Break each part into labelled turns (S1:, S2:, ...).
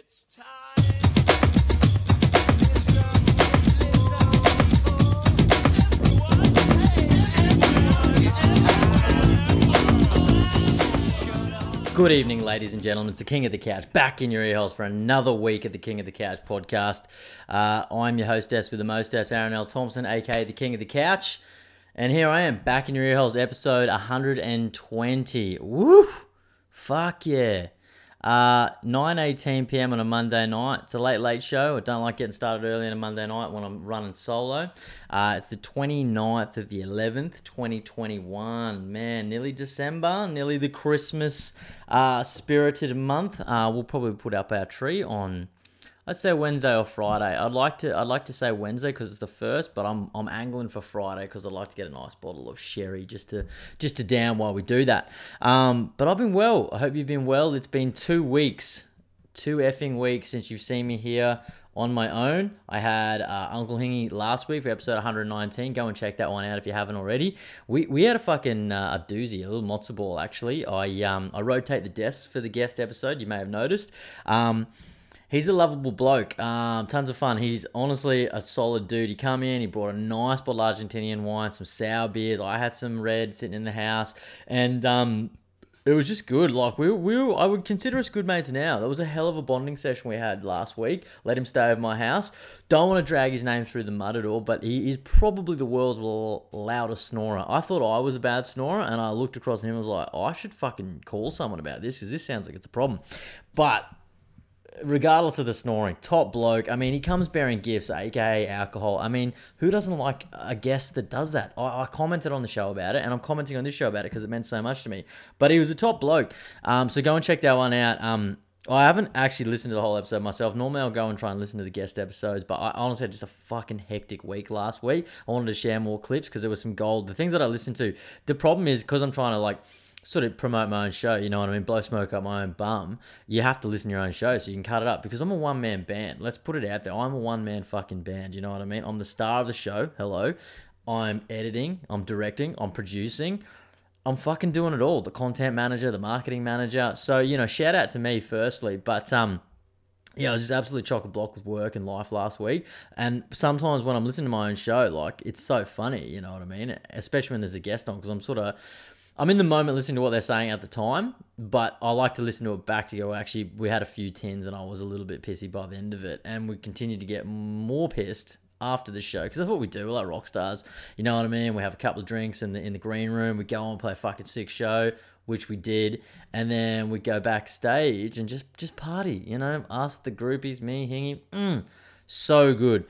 S1: It's time.
S2: Good evening, ladies and gentlemen. It's the King of the Couch back in your earholes for another week of the King of the Couch podcast. I'm your hostess with the mostess, Aaron L. Thompson, aka the King of the Couch. And here I am, back in your earholes, episode 120. Woo! Fuck yeah. 9:18 p.m. on a Monday night. It's a late show. I don't like getting started early on a Monday night when I'm running solo. It's the 29th of the 11th, 2021. Man, nearly December, nearly the Christmas spirited month. We'll probably put up our tree on, I'd say Wednesday or Friday. I'd like to say Wednesday because it's the first, but I'm angling for Friday because I'd like to get a nice bottle of sherry just to down while we do that. But I've been well. I hope you've been well. It's been 2 weeks, 2 effing weeks since you've seen me here on my own. I had Uncle Hingy last week for episode 119. Go and check that one out if you haven't already. We had a fucking a doozy, a little matzo ball actually. I rotate the desks for the guest episode. You may have noticed. He's a lovable bloke, tons of fun. He's honestly a solid dude. He come in, he brought a nice bottle of Argentinian wine, some sour beers. I had some red sitting in the house, and it was just good. Like I would consider us good mates now. That was a hell of a bonding session we had last week. Let him stay over my house. Don't want to drag his name through the mud at all, but he is probably the world's loudest snorer. I thought I was a bad snorer, and I looked across at him and was like, I should fucking call someone about this because this sounds like it's a problem. But regardless of the snoring, top bloke. I mean, he comes bearing gifts, aka alcohol. I mean, who doesn't like a guest that does that? I commented on the show about it, and I'm commenting on this show about it because it meant so much to me. But he was a top bloke. So go and check that one out. I haven't actually listened to the whole episode myself. Normally I'll go and try and listen to the guest episodes, but I honestly had just a fucking hectic week last week. I wanted to share more clips because there was some gold. The things that I listened to, the problem is because I'm trying to sort of promote my own show, you know what I mean? Blow smoke up my own bum. You have to listen to your own show so you can cut it up because I'm a one-man band. Let's put it out there. I'm a one-man fucking band, you know what I mean? I'm the star of the show. Hello. I'm editing. I'm directing. I'm producing. I'm fucking doing it all. The content manager, the marketing manager. So, you know, shout out to me firstly. But, yeah, I was just absolutely chock-a-block with work and life last week. And sometimes when I'm listening to my own show, it's so funny, you know what I mean? Especially when there's a guest on because I'm in the moment listening to what they're saying at the time, but I like to listen to it back to go, actually, we had a few tins and I was a little bit pissy by the end of it. And we continued to get more pissed after the show because that's what we do. We're like rock stars. You know what I mean? We have a couple of drinks in the green room. We go on and play a fucking sick show, which we did. And then we go backstage and just party, you know, us, the groupies, me, Hingy. So good.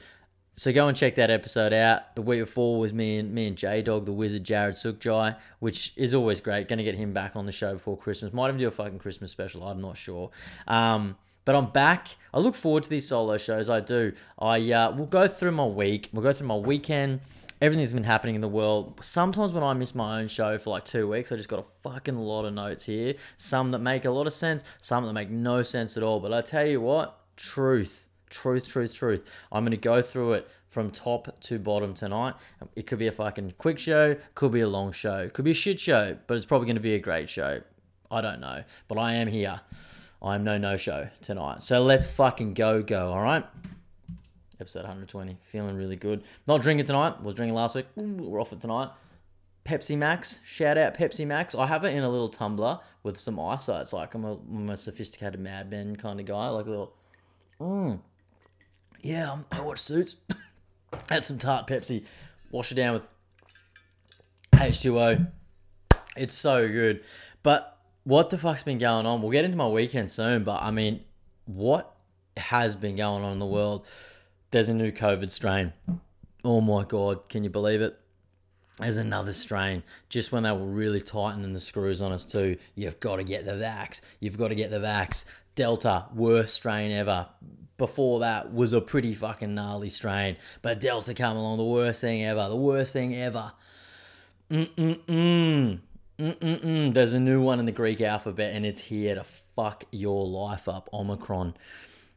S2: So go and check that episode out. The week before was me and J-Dog, the wizard, Jared Sukjai, which is always great. Going to get him back on the show before Christmas. Might even do a fucking Christmas special. I'm not sure. But I'm back. I look forward to these solo shows. I do. We'll go through my week. We'll go through my weekend. Everything's been happening in the world. Sometimes when I miss my own show for 2 weeks, I just got a fucking lot of notes here. Some that make a lot of sense. Some that make no sense at all. But I tell you what, truth. I'm going to go through it from top to bottom tonight. It could be a fucking quick show, could be a long show, could be a shit show, but it's probably going to be a great show. I don't know, but I am here. I'm no show tonight. So let's fucking go, all right? Episode 120, feeling really good. Not drinking tonight, was drinking last week. We're off it tonight. Pepsi Max, shout out Pepsi Max. I have it in a little tumbler with some ice. So it's like I'm a sophisticated madman kind of guy, like a little... Yeah, I watch Suits. Had some tart Pepsi. Wash it down with H2O. It's so good. But what the fuck's been going on? We'll get into my weekend soon, but I mean, what has been going on in the world? There's a new COVID strain. Oh my God, can you believe it? There's another strain. Just when they were really tightening the screws on us too. You've got to get the vax. You've got to get the vax. Delta, worst strain ever. Before that was a pretty fucking gnarly strain. But Delta come along, the worst thing ever. There's a new one in the Greek alphabet and it's here to fuck your life up. Omicron.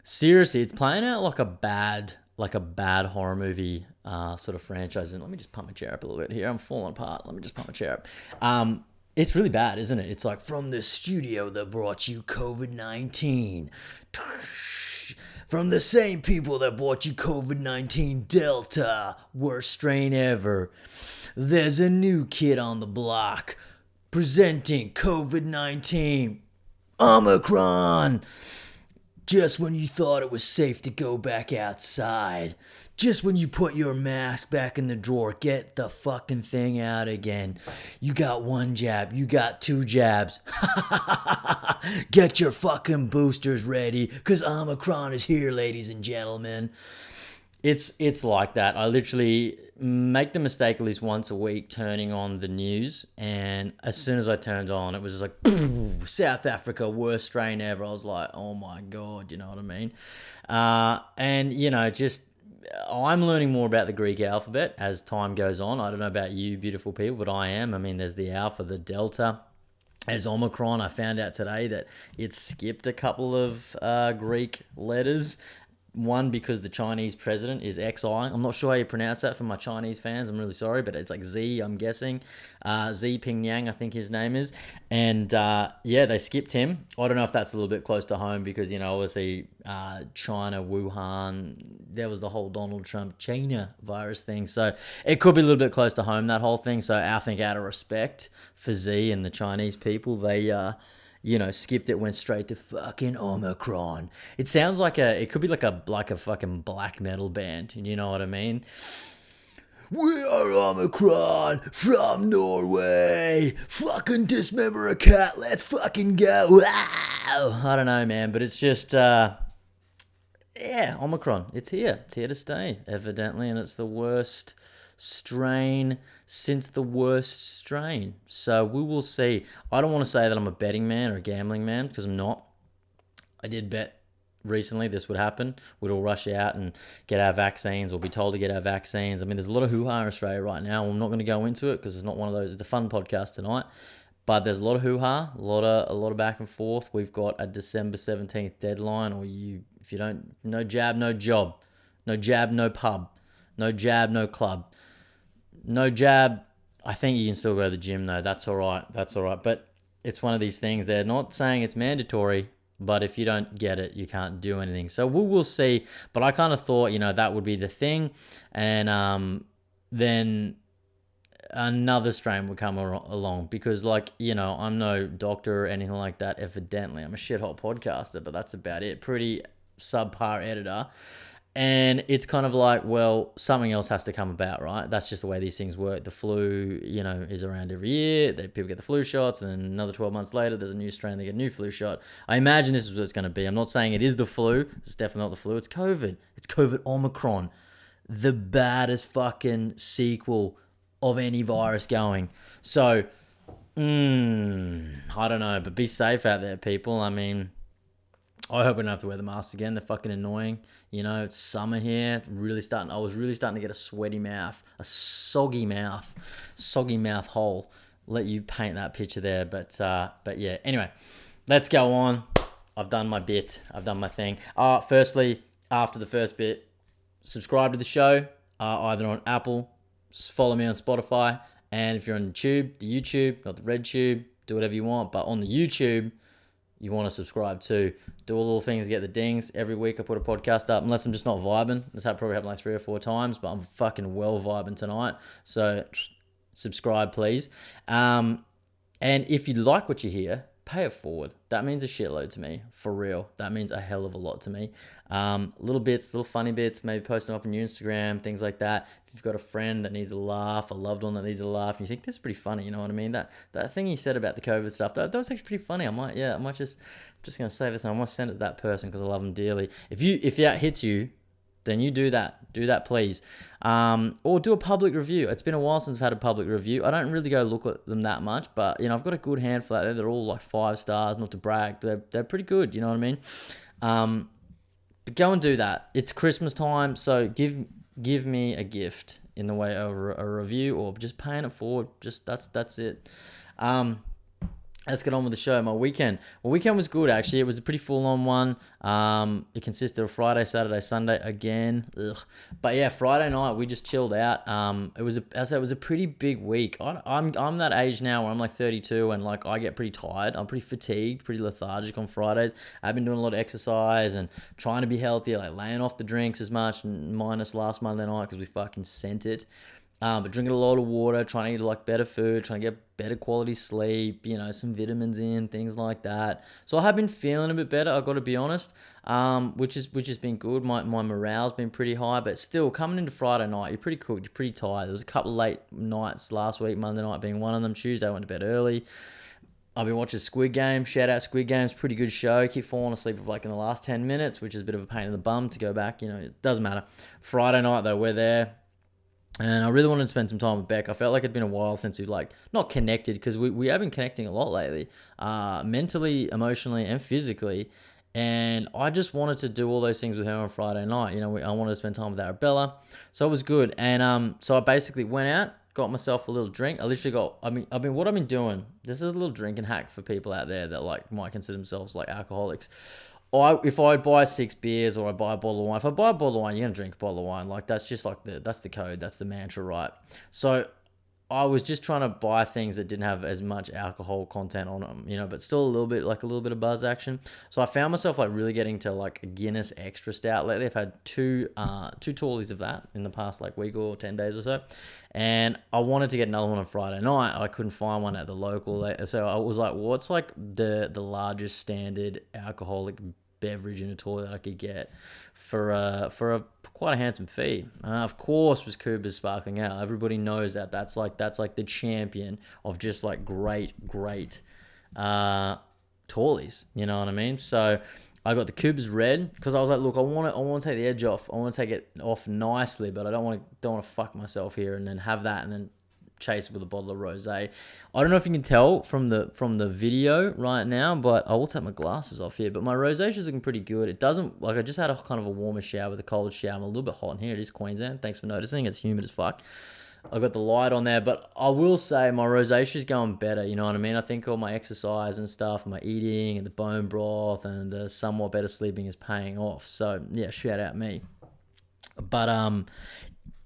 S2: Seriously, it's playing out like a bad horror movie sort of franchise. And let me just pump my chair up a little bit here. I'm falling apart. Let me just pump my chair up. It's really bad, isn't it? It's like from the studio that brought you COVID-19. From the same people that brought you COVID-19 Delta, worst strain ever. There's a new kid on the block presenting COVID-19 Omicron. Just when you thought it was safe to go back outside. Just when you put your mask back in the drawer, get the fucking thing out again. You got one jab, you got two jabs. Get your fucking boosters ready, because Omicron is here, ladies and gentlemen. It's like that. I literally make the mistake at least once a week turning on the news, and as soon as I turned on, it was just like, South Africa, worst strain ever. I was like, oh my God, you know what I mean? And, just I'm learning more about the Greek alphabet as time goes on. I don't know about you beautiful people, but I am. I mean, there's the Alpha, the Delta. As Omicron, I found out today that it skipped a couple of Greek letters. One, because the Chinese president is XI. I'm not sure how you pronounce that for my Chinese fans. I'm really sorry, but it's like Z, I'm guessing. Z Pingyang, I think his name is. And they skipped him. I don't know if that's a little bit close to home because, obviously China, Wuhan, there was the whole Donald Trump China virus thing. So it could be a little bit close to home, that whole thing. So I think out of respect for Z and the Chinese people, they skipped it, went straight to fucking Omicron. It sounds like it could be like a fucking black metal band. You know what I mean? We are Omicron from Norway. Fucking dismember a cat. Let's fucking go. Wow. I don't know, man, but it's just, Omicron. It's here. It's here to stay, evidently, and it's the worst strain since the worst strain. So we will see. I don't want to say that I'm a betting man or a gambling man because I'm not. I did bet recently this would happen. We'd all rush out and get our vaccines or be told to get our vaccines. I mean, there's a lot of hoo-ha in Australia right now. I'm not going to go into it because it's not one of those. It's a fun podcast tonight. But there's a lot of hoo-ha, a lot of back and forth. We've got a December 17th deadline, or if you don't, no jab, no job. No jab, no pub. No jab, no club. No jab, I think you can still go to the gym though. That's all right. But it's one of these things. They're not saying it's mandatory, but if you don't get it, you can't do anything. So we will see. But I kind of thought, that would be the thing. And then another strain would come along because, I'm no doctor or anything like that, evidently. I'm a shit-hot podcaster, but that's about it. Pretty subpar editor. And it's kind of like, well, something else has to come about, right? That's just the way these things work. The flu, is around every year. People get the flu shots, and then another 12 months later, there's a new strain, they get a new flu shot. I imagine this is what it's going to be. I'm not saying it is the flu. It's definitely not the flu. It's COVID. It's COVID Omicron. The baddest fucking sequel of any virus going. So, I don't know, but be safe out there, people. I mean, I hope we don't have to wear the masks again. They're fucking annoying. It's summer here. I was really starting to get a sweaty mouth, a soggy mouth hole. Let you paint that picture there. But yeah. Anyway, let's go on. I've done my bit. I've done my thing. Firstly, after the first bit, subscribe to the show, either on Apple, follow me on Spotify, and if you're on the YouTube, not the red tube, do whatever you want. But on the YouTube, you want to subscribe to. Do all the little things to get the dings. Every week I put a podcast up, unless I'm just not vibing. This probably happened like 3 or 4 times, but I'm fucking well vibing tonight. So subscribe, please. And if you like what you hear, pay it forward. That means a shitload to me, for real. That means a hell of a lot to me. Little bits, little funny bits, maybe post them up on your Instagram, things like that. If you've got a friend that needs a laugh, a loved one that needs a laugh, and you think this is pretty funny, you know what I mean? That thing you said about the COVID stuff, that was actually pretty funny. I might just gonna save this and I might send it to that person because I love them dearly. If that hits you, then you do that, please. Or do a public review. It's been a while since I've had a public review. I don't really go look at them that much, but I've got a good handful out there. They're all like 5 stars, not to brag, but they're pretty good. You know what I mean? But go and do that. It's Christmas time, so give me a gift in the way of a review or just paying it forward. Just that's it. let's get on with the show. My weekend. My weekend was good, actually. It was a pretty full-on one. It consisted of Friday, Saturday, Sunday again. Ugh. But yeah, Friday night we just chilled out. As I said, it was a pretty big week. I'm that age now where I'm like 32 and like I get pretty tired. I'm pretty fatigued, pretty lethargic on Fridays. I've been doing a lot of exercise and trying to be healthier, like laying off the drinks as much, minus last Monday night because we fucking sent it. But drinking a lot of water, trying to eat like better food, trying to get better quality sleep, some vitamins in, things like that. So I have been feeling a bit better, I've got to be honest, which has been good. My morale's been pretty high, but still coming into Friday night, you're pretty cooked, you're pretty tired. There was a couple of late nights last week, Monday night being one of them. Tuesday I went to bed early. I've been watching Squid Game. Shout out Squid Game's pretty good show. Keep falling asleep like in the last 10 minutes, which is a bit of a pain in the bum to go back. It doesn't matter. Friday night though, we're there. And I really wanted to spend some time with Beck. I felt like it'd been a while since we not connected because we have been connecting a lot lately, mentally, emotionally, and physically. And I just wanted to do all those things with her on Friday night. I wanted to spend time with Arabella, so it was good. And so I basically went out, got myself a little drink. What I've been doing. This is a little drinking hack for people out there that like might consider themselves like alcoholics. If I buy 6 beers or I buy a bottle of wine, if I buy a bottle of wine, you're gonna drink a bottle of wine. Like that's just like that's the code, that's the mantra, right? So I was just trying to buy things that didn't have as much alcohol content on them, but still a little bit of buzz action. So I found myself like really getting to like a Guinness Extra Stout lately. I've had two tallies of that in the past like week or 10 days or so, and I wanted to get another one on Friday night. I couldn't find one at the local, so I was like, what's like the largest standard alcoholic beverage in a toy that I could get for a quite a handsome fee. Of course, was Cuba's Sparkling Ale. Everybody knows that. That's like the champion of just like great tallies. You know what I mean? So I got the Cuba's Red because I was like, look, I want to take the edge off. I want to take it off nicely, but I don't want to fuck myself here and then have that and then chase it with a bottle of rosé. I don't know if you can tell from the video right now, but I will take my glasses off here. But my rosé is looking pretty good. It doesn't like I just had a kind of a warmer shower with a cold shower. I'm a little bit hot in here. It is Queensland. Thanks for noticing. It's humid as fuck. I've got the light on there, but I will say my rosacea is going better. You know what I mean? I think all my exercise and stuff, my eating and the bone broth and the somewhat better sleeping is paying off. So yeah, shout out me. But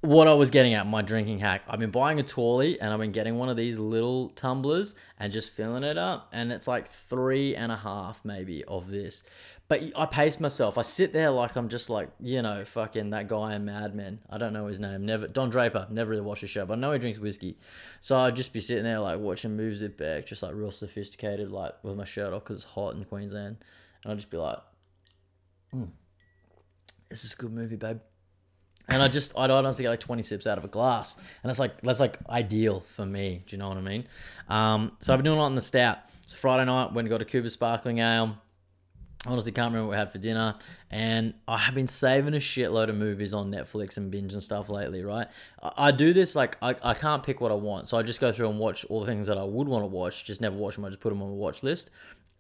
S2: what I was getting at, my drinking hack, I've been buying a Tawley and I've been getting one of these little tumblers and just filling it up. And it's like 3.5 maybe of this. But I pace myself. I sit there like I'm just like, fucking that guy in Mad Men. I don't know his name. Don Draper. Never really watched the show, but I know he drinks whiskey. So I'd just be sitting there like watching moves it back, just like real sophisticated, like with my shirt off because it's hot in Queensland. And I'd just be like, this is a good movie, babe. And I'd honestly get like 20 sips out of a glass. And that's like ideal for me. Do you know what I mean? So I've been doing a lot in the stout. So Friday night, went and got a Cuba Sparkling Ale. I honestly can't remember what we had for dinner. And I have been saving a shitload of movies on Netflix and binge and stuff lately, right? I do this, like, I can't pick what I want. So I just go through and watch all the things that I would want to watch. Just never watch them. I just put them on a watch list.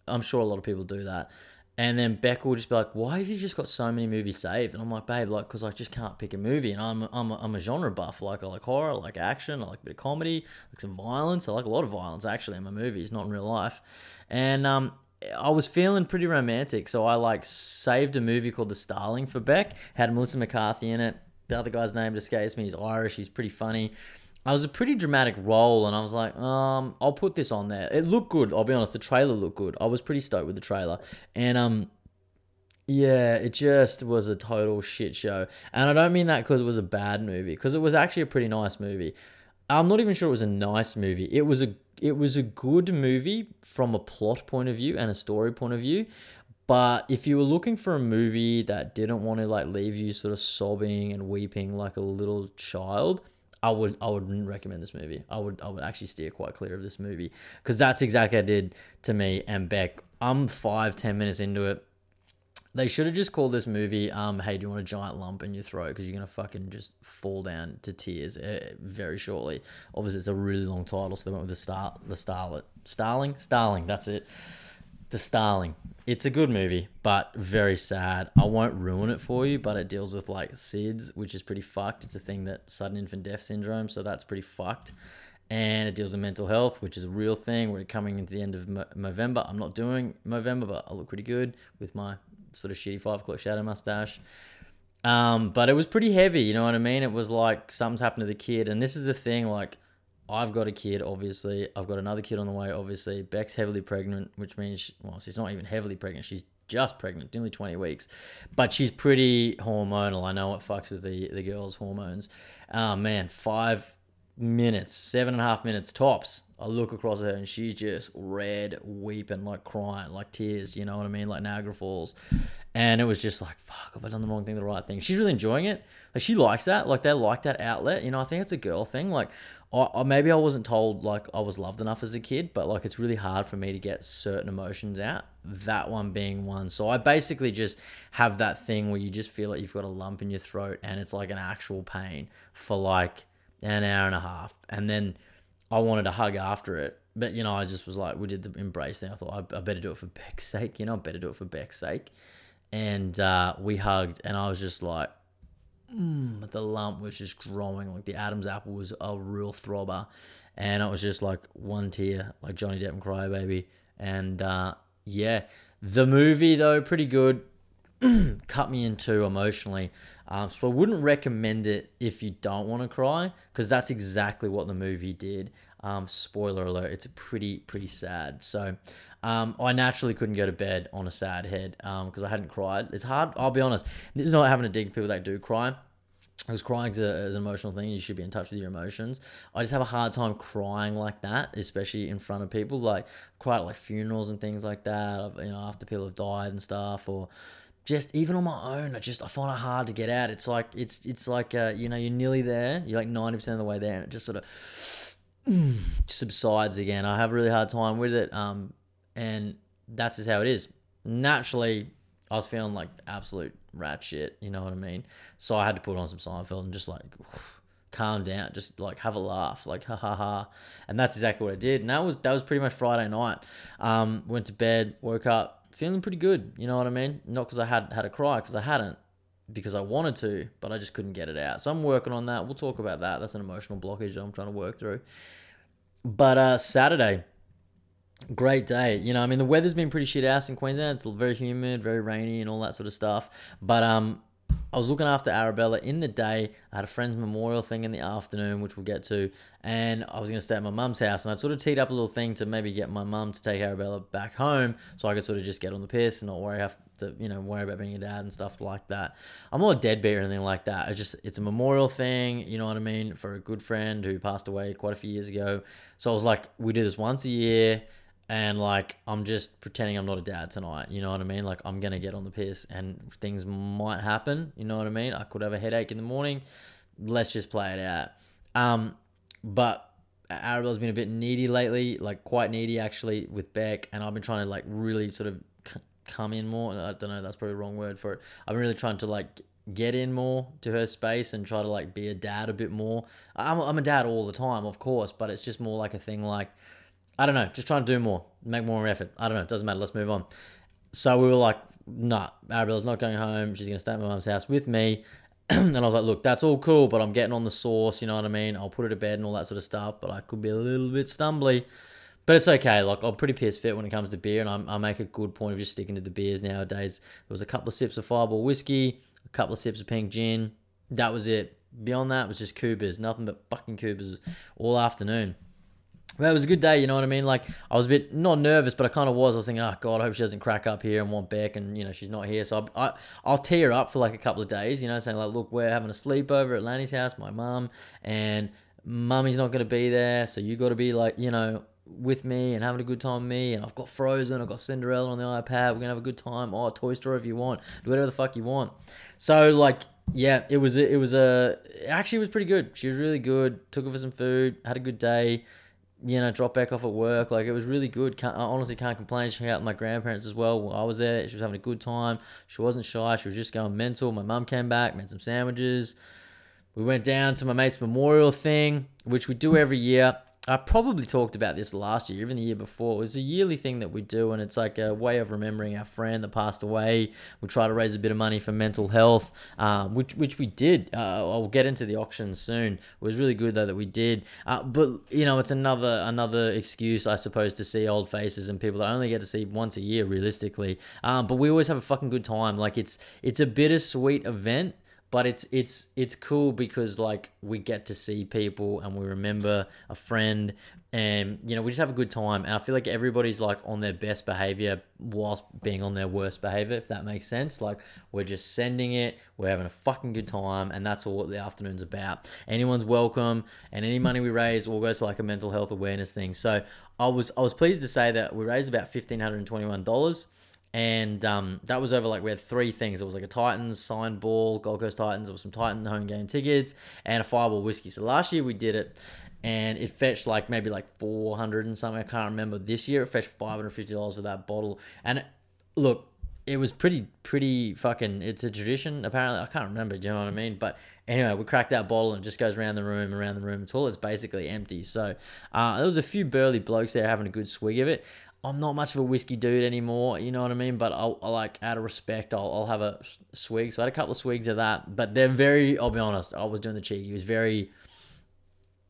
S2: I'm sure a lot of people do that. And then Beck will just be like, why have you just got so many movies saved? And I'm like, babe, like, because I just can't pick a movie. And I'm a genre buff. Like, I like horror, I like action, I like a bit of comedy, I like some violence. I like a lot of violence, actually, in my movies, not in real life. And I was feeling pretty romantic. So I, like, saved a movie called The Starling for Beck. Had Melissa McCarthy in it. The other guy's name escapes me. He's Irish. He's pretty funny. I was a pretty dramatic role, and I was like, I'll put this on there. It looked good. I'll be honest. The trailer looked good. I was pretty stoked with the trailer. And, yeah, it just was a total shit show. And I don't mean that because it was a bad movie, because it was actually a pretty nice movie. I'm not even sure it was a nice movie. It was a good movie from a plot point of view and a story point of view. But if you were looking for a movie that didn't want to like leave you sort of sobbing and weeping like a little child, I wouldn't recommend this movie. I would actually steer quite clear of this movie, because that's exactly what it did to me and Beck. I'm 5-10 minutes into it. They should have just called this movie, hey, do you want a giant lump in your throat? Because you're going to fucking just fall down to tears very shortly. Obviously, it's a really long title, so they went with the Starlet. Starling, that's it. The Starling. It's a good movie, but very sad. I won't ruin it for you, but it deals with like SIDS, which is pretty fucked. It's a thing that sudden infant death syndrome, so that's pretty fucked. and it deals with mental health, which is a real thing. We're coming into the end of November. I'm not doing November, but I look pretty good with my sort of shitty 5 o'clock shadow mustache. But it was pretty heavy, you know what I mean? It was like something's happened to the kid. And this is the thing, like, I've got a kid, obviously. I've got another kid on the way, obviously. Beck's heavily pregnant, which means, well, she's not even heavily pregnant. She's just pregnant, nearly 20 weeks. But she's pretty hormonal. I know it fucks with the girls' hormones. Man, 5 minutes, 7.5 minutes tops. I look across at her and she's just red, weeping, like crying, like tears, you know what I mean? Like Niagara Falls. And it was just like, fuck, have I done the wrong thing, the right thing? She's really enjoying it. Like, she likes that. Like, they like that outlet. You know, I think it's a girl thing. Like, maybe I wasn't told, like, I was loved enough as a kid, but, like, it's really hard for me to get certain emotions out. That one being one. So I basically just have that thing where you just feel like you've got a lump in your throat and it's like an actual pain for, like, an hour and a half. And then I wanted a hug after it. But, you know, I just was like, we did the embrace thing. I thought, I better do it for Beck's sake. You know, I better do it for Beck's sake. And we hugged, and I was just like, the lump was just growing. Like, the Adam's apple was a real throbber. And it was just like one tear, like Johnny Depp and Crybaby. And yeah, the movie, though, pretty good. Cut me in two emotionally. So I wouldn't recommend it if you don't want to cry, because that's exactly what the movie did. Spoiler alert, it's pretty sad. So I naturally couldn't go to bed on a sad head because I hadn't cried. It's hard, I'll be honest. This is not having to dig for people that do cry. Because crying is an emotional thing. You should be in touch with your emotions. I just have a hard time crying like that, especially in front of people. Like, cry at like funerals and things like that. You know, after people have died and stuff, or just even on my own. I find it hard to get out. It's like you know, you're nearly there. You're like 90% of the way there, and it just sort of subsides again. I have a really hard time with it. And that's just how it is. Naturally, I was feeling like absolute rat shit, you know what I mean? So I had to put on some Seinfeld and just like calm down, just like have a laugh, like ha ha ha. And that's exactly what I did. And that was pretty much Friday night. Went to bed, woke up feeling pretty good, you know what I mean? Not because I had a cry, because I hadn't, because I wanted to, but I just couldn't get it out. So I'm working on that. We'll talk about that. That's an emotional blockage that I'm trying to work through. But Saturday, great day. You know, I mean, the weather's been pretty shit ass in Queensland. It's very humid, very rainy, and all that sort of stuff. But I was looking after Arabella in the day. I had a friend's memorial thing in the afternoon, which we'll get to. And I was going to stay at my mum's house. And I sort of teed up a little thing to maybe get my mum to take Arabella back home so I could sort of just get on the piss and not worry about being a dad and stuff like that. I'm not a deadbeat or anything like that. It's a memorial thing, you know what I mean, for a good friend who passed away quite a few years ago. So I was like, we do this once a year. And, like, I'm just pretending I'm not a dad tonight, you know what I mean? Like, I'm going to get on the piss and things might happen, you know what I mean? I could have a headache in the morning. Let's just play it out. But Arabella's been a bit needy lately, like quite needy, actually, with Beck. And I've been trying to, like, really sort of come in more. I don't know, that's probably the wrong word for it. I've been really trying to, like, get in more to her space and try to, like, be a dad a bit more. I'm a dad all the time, of course, but it's just more like a thing like, I don't know, just trying to do more, make more effort. I don't know, it doesn't matter, let's move on. So we were like, nah, Arabella's not going home. She's going to stay at my mum's house with me. And I was like, look, that's all cool, but I'm getting on the sauce, you know what I mean? I'll put her to bed and all that sort of stuff, but I could be a little bit stumbly. But it's okay. Like, I'm pretty piss fit when it comes to beer, and I make a good point of just sticking to the beers nowadays. There was a couple of sips of Fireball whiskey, a couple of sips of pink gin. That was it. Beyond that, it was just Coopers. Nothing but fucking Coopers all afternoon. Well, it was a good day, you know what I mean? Like, I was a bit, not nervous, but I kind of was. I was thinking, oh, God, I hope she doesn't crack up here and want Beck, and, you know, she's not here. So I'll tee her up for, like, a couple of days, you know, saying, like, look, we're having a sleepover at Lanny's house, my mum, and mummy's not going to be there, so you got to be, like, you know, with me and having a good time with me, and I've got Frozen, I've got Cinderella on the iPad, we're going to have a good time. Oh, Toy Story if you want. Do whatever the fuck you want. So, like, yeah, it was actually, it was pretty good. She was really good. Took her for some food, had a good day. You know, drop back off at work. Like, it was really good. I honestly can't complain. She hung out with my grandparents as well while I was there. She was having a good time. She wasn't shy. She was just going mental. My mum came back, made some sandwiches. We went down to my mate's memorial thing, which we do every year. I probably talked about this last year, even the year before. It was a yearly thing that we do, and it's like a way of remembering our friend that passed away. We try to raise a bit of money for mental health, which we did. I'll get into the auction soon. It was really good though that we did. But it's another excuse, I suppose, to see old faces and people that I only get to see once a year, realistically. But we always have a fucking good time. Like it's a bittersweet event. But it's cool because like we get to see people and we remember a friend, and we just have a good time. And I feel like everybody's like on their best behavior whilst being on their worst behavior, if that makes sense. Like we're just sending it, we're having a fucking good time, and that's all what the afternoon's about. Anyone's welcome, and any money we raise all goes to like a mental health awareness thing. So I was pleased to say that we raised about $1,521. And that was over like we had three things. It was like a Titans signed ball, Gold Coast Titans. There was some Titan home game tickets and a Fireball whiskey. So last year we did it, and it fetched like maybe like 400 and something. I can't remember. This year it fetched $550 for that bottle. And look, it was pretty fucking. It's a tradition apparently. I can't remember. Do you know what I mean? But anyway, we cracked that bottle and it just goes around the room until it's basically empty. So there was a few burly blokes there having a good swig of it. I'm not much of a whiskey dude anymore, you know what I mean? But I like, out of respect, I'll have a swig. So I had a couple of swigs of that, but they're very, I'll be honest, I was doing the cheeky. It was very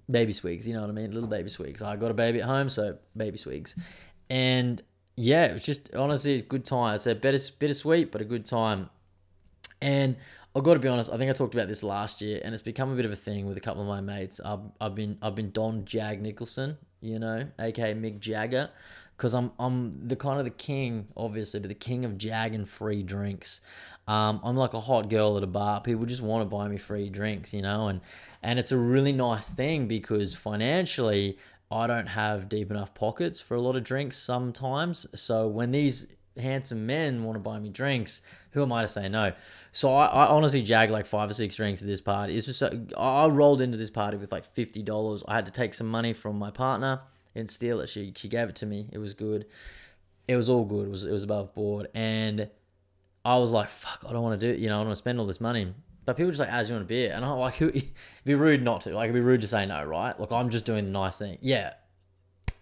S2: baby swigs, you know what I mean? Little baby swigs. I got a baby at home, so baby swigs. And yeah, it was just honestly a good time. I said bittersweet, but a good time. And I've got to be honest, I think I talked about this last year, and it's become a bit of a thing with a couple of my mates. I've been Don Jag Nicholson, aka Mick Jagger, because I'm the kind of the king, obviously, but the king of jagging free drinks. I'm like a hot girl at a bar. People just want to buy me free drinks, and it's a really nice thing because financially I don't have deep enough pockets for a lot of drinks sometimes. So when these handsome men want to buy me drinks, who am I to say no? So I honestly jagged like 5 or 6 drinks at this party. It's just I rolled into this party with like $50. I had to take some money from my partner. Didn't steal it. She gave it to me. It was good. It was all good. It was above board. And I was like, fuck, I don't want to do it. I don't want to spend all this money. But people just like, as you want a beer. And I'm like, it'd be rude not to. Like, it'd be rude to say no, right? Like, I'm just doing the nice thing. Yeah.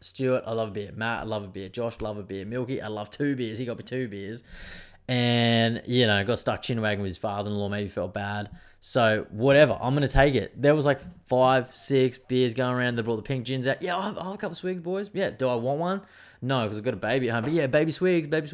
S2: Stuart, I love a beer. Matt, I love a beer. Josh, love a beer. Milky, I love 2 beers. He got me 2 beers. And, got stuck chin-wagging with his father-in-law. Maybe felt bad. So, whatever. I'm going to take it. There was like 5, 6 beers going around. They brought the pink gins out. Yeah, I'll have a couple of swigs, boys. Yeah, do I want one? No, because I've got a baby at home. But yeah, baby swigs. 5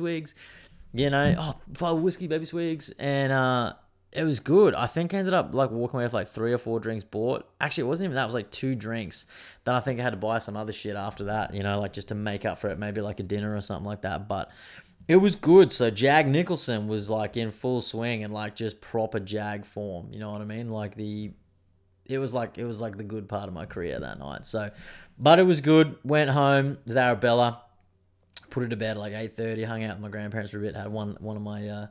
S2: whiskey, baby swigs. And it was good. I think I ended up like walking away with like 3 or 4 drinks bought. Actually, it wasn't even that. It was like 2 drinks. Then I think I had to buy some other shit after that, like just to make up for it. Maybe like a dinner or something like that. But it was good. So Jag Nicholson was like in full swing and like just proper Jag form. You know what I mean? Like it was like the good part of my career that night. So, but it was good. Went home with Arabella, put her to bed at like 8:30. Hung out with my grandparents for a bit. Had one of my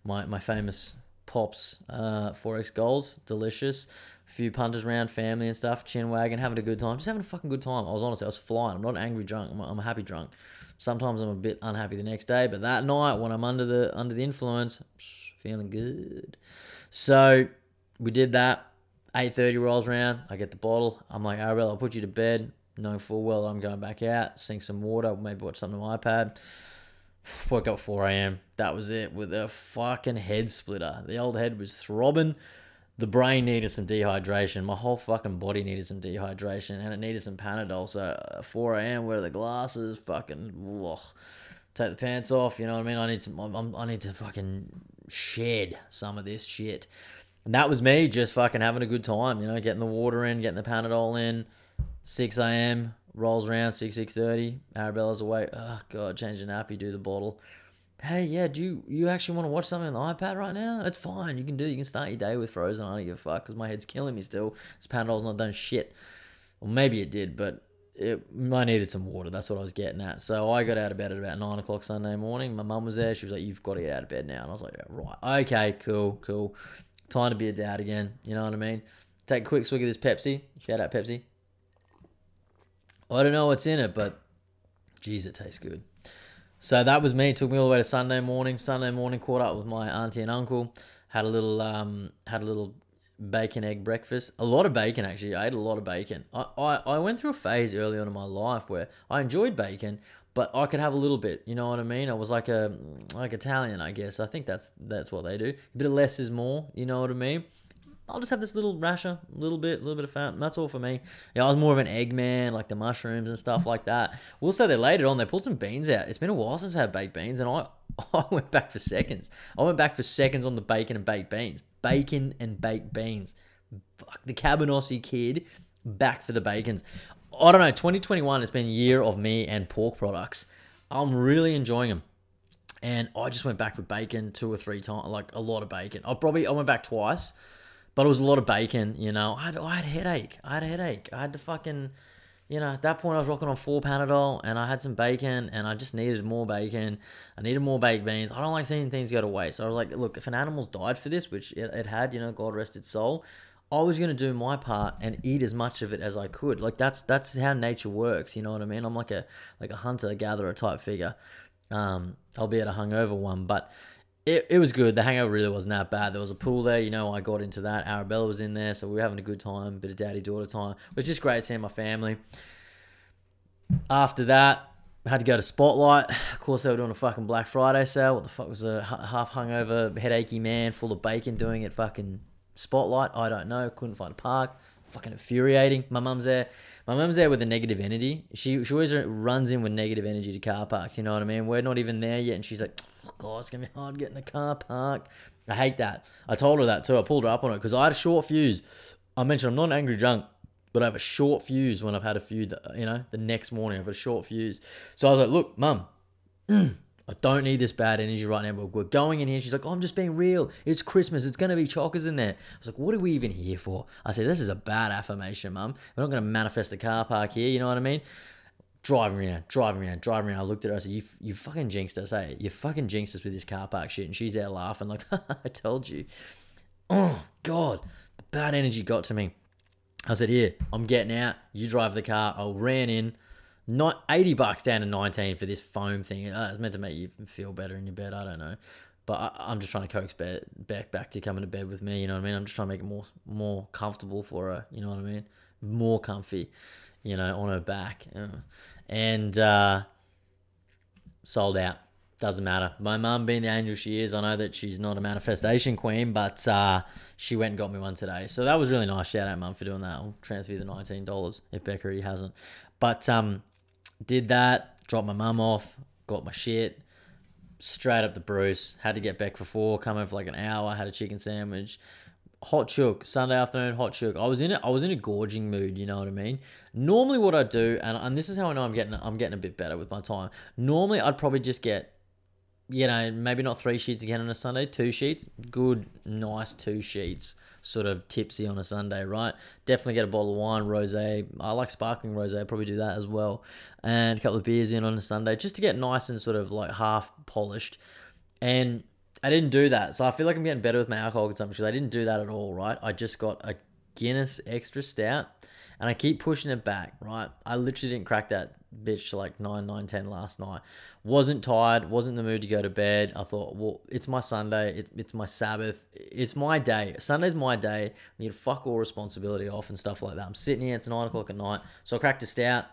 S2: my famous pops 4X goals. Delicious. A few punters around, family and stuff. Chin wagging, having a good time. Just having a fucking good time. I was flying. I'm not an angry drunk. I'm a happy drunk. Sometimes I'm a bit unhappy the next day, but that night when I'm under the influence, feeling good. So we did that. 8:30 rolls around. I get the bottle. I'm like, Arabella, I'll put you to bed, knowing full well that I'm going back out, sink some water, maybe watch something on my iPad. Woke up at 4 a.m. That was it, with a fucking head splitter. The old head was throbbing. The brain needed some dehydration. My whole fucking body needed some dehydration, and it needed some Panadol. So 4 a.m., wear the glasses, fucking ugh, take the pants off. You know what I mean? I need to fucking shed some of this shit. And that was me just fucking having a good time. Getting the water in, getting the Panadol in. 6 a.m. rolls around, 6:30. Arabella's awake. Oh god, change the nappy, do the bottle. Hey, yeah, do you actually want to watch something on the iPad right now? That's fine. You can start your day with Frozen. I don't give a fuck because my head's killing me still. This Panadol's not done shit. Well, maybe it did, but I needed some water. That's what I was getting at. So I got out of bed at about 9 o'clock Sunday morning. My mum was there. She was like, you've got to get out of bed now. And I was like, yeah, right. Okay, cool. Time to be a dad again. You know what I mean? Take a quick swig of this Pepsi. Shout out Pepsi. I don't know what's in it, but geez, it tastes good. So that was me. It took me all the way to Sunday morning. Sunday morning, caught up with my auntie and uncle. Had a little bacon egg breakfast. A lot of bacon, actually. I ate a lot of bacon. I went through a phase early on in my life where I enjoyed bacon, but I could have a little bit. You know what I mean? I was like Italian, I guess. I think that's what they do. A bit of less is more. You know what I mean? I'll just have this little rasher, a little bit of fat. And that's all for me. Yeah, I was more of an egg man, like the mushrooms and stuff like that. We'll say they later on, they pulled some beans out. It's been a while since I've had baked beans, and I went back for seconds. I went back for seconds on the bacon and baked beans. Bacon and baked beans. Fuck, the Cabanossi kid, back for the bacons. I don't know, 2021 has been a year of me and pork products. I'm really enjoying them. And I just went back for bacon 2 or 3 times, like a lot of bacon. I went back twice. But it was a lot of bacon, you know. I had a headache. I had to fucking, at that point I was rocking on 4 Panadol and I had some bacon and I just needed more bacon. I needed more baked beans. I don't like seeing things go to waste. So I was like, look, if an animal's died for this, which it had, God rest its soul, I was going to do my part and eat as much of it as I could. Like that's how nature works, you know what I mean? I'm like a hunter-gatherer type figure, albeit a hungover one, but it was good. The hangover really wasn't that bad. There was a pool there, I got into that. Arabella was in there, so we were having a good time, bit of daddy-daughter time. It was just great seeing my family. After that, I had to go to Spotlight. Of course, they were doing a fucking Black Friday sale. What the fuck was a half hungover, headachy man full of bacon doing at fucking Spotlight? I don't know. Couldn't find a park. Fucking infuriating. My mum's there. My mum's there with a negative energy. She always runs in with negative energy to car parks. You know what I mean? We're not even there yet, and she's like, "Oh God, it's gonna be hard getting a car park." I hate that. I told her that too. I pulled her up on it because I had a short fuse. I mentioned I'm not an angry drunk, but I have a short fuse when I've had a few. The next morning I've got a short fuse. So I was like, "Look, mum, I don't need this bad energy right now, but we're going in here." She's like, "Oh, I'm just being real. It's Christmas. It's going to be chockers in there." I was like, "What are we even here for?" I said, "This is a bad affirmation, mum. We're not going to manifest a car park here." You know what I mean? Driving around. I looked at her. I said, you fucking jinxed us, eh? You fucking jinxed us with this car park shit. And she's there laughing like, "I told you." Oh, God. The bad energy got to me. I said, "Here, I'm getting out. You drive the car." I ran in. Not $80 down to 19 for this foam thing. It's meant to make you feel better in your bed. I don't know, but I'm just trying to coax Beck back to coming to bed with me. You know what I mean? I'm just trying to make it more comfortable for her. You know what I mean? More comfy. On her back. And sold out. Doesn't matter. My mum, being the angel she is, I know that she's not a manifestation queen, but she went and got me one today. So that was really nice. Shout out, mum, for doing that. I'll transfer you the $19 if Beck already hasn't. But did that, dropped my mum off, got my shit, straight up the Bruce. Had to get Beck for 4, come over for like an hour, had a chicken sandwich. Hot chook, Sunday afternoon, hot chook. I was in a gorging mood, you know what I mean? Normally what I do, and this is how I know I'm getting a bit better with my time. Normally I'd probably just get, maybe not 3 sheets again on a Sunday, 2 sheets. Good, nice 2 sheets. Sort of tipsy on a Sunday, right? Definitely get a bottle of wine, rosé. I like sparkling rosé. I'd probably do that as well. And a couple of beers in on a Sunday just to get nice and sort of like half polished. And I didn't do that. So I feel like I'm getting better with my alcohol consumption because I didn't do that at all, right? I just got a Guinness Extra Stout and I keep pushing it back, right? I literally didn't crack that bitch to like 9:10 last night. Wasn't tired, wasn't in the mood to go to bed. I thought, well, it's my Sunday, it's my Sabbath, it's my day. Sunday's my day. I need to fuck all responsibility off and stuff like that. I'm sitting here, it's 9 o'clock at night. So I cracked a stout.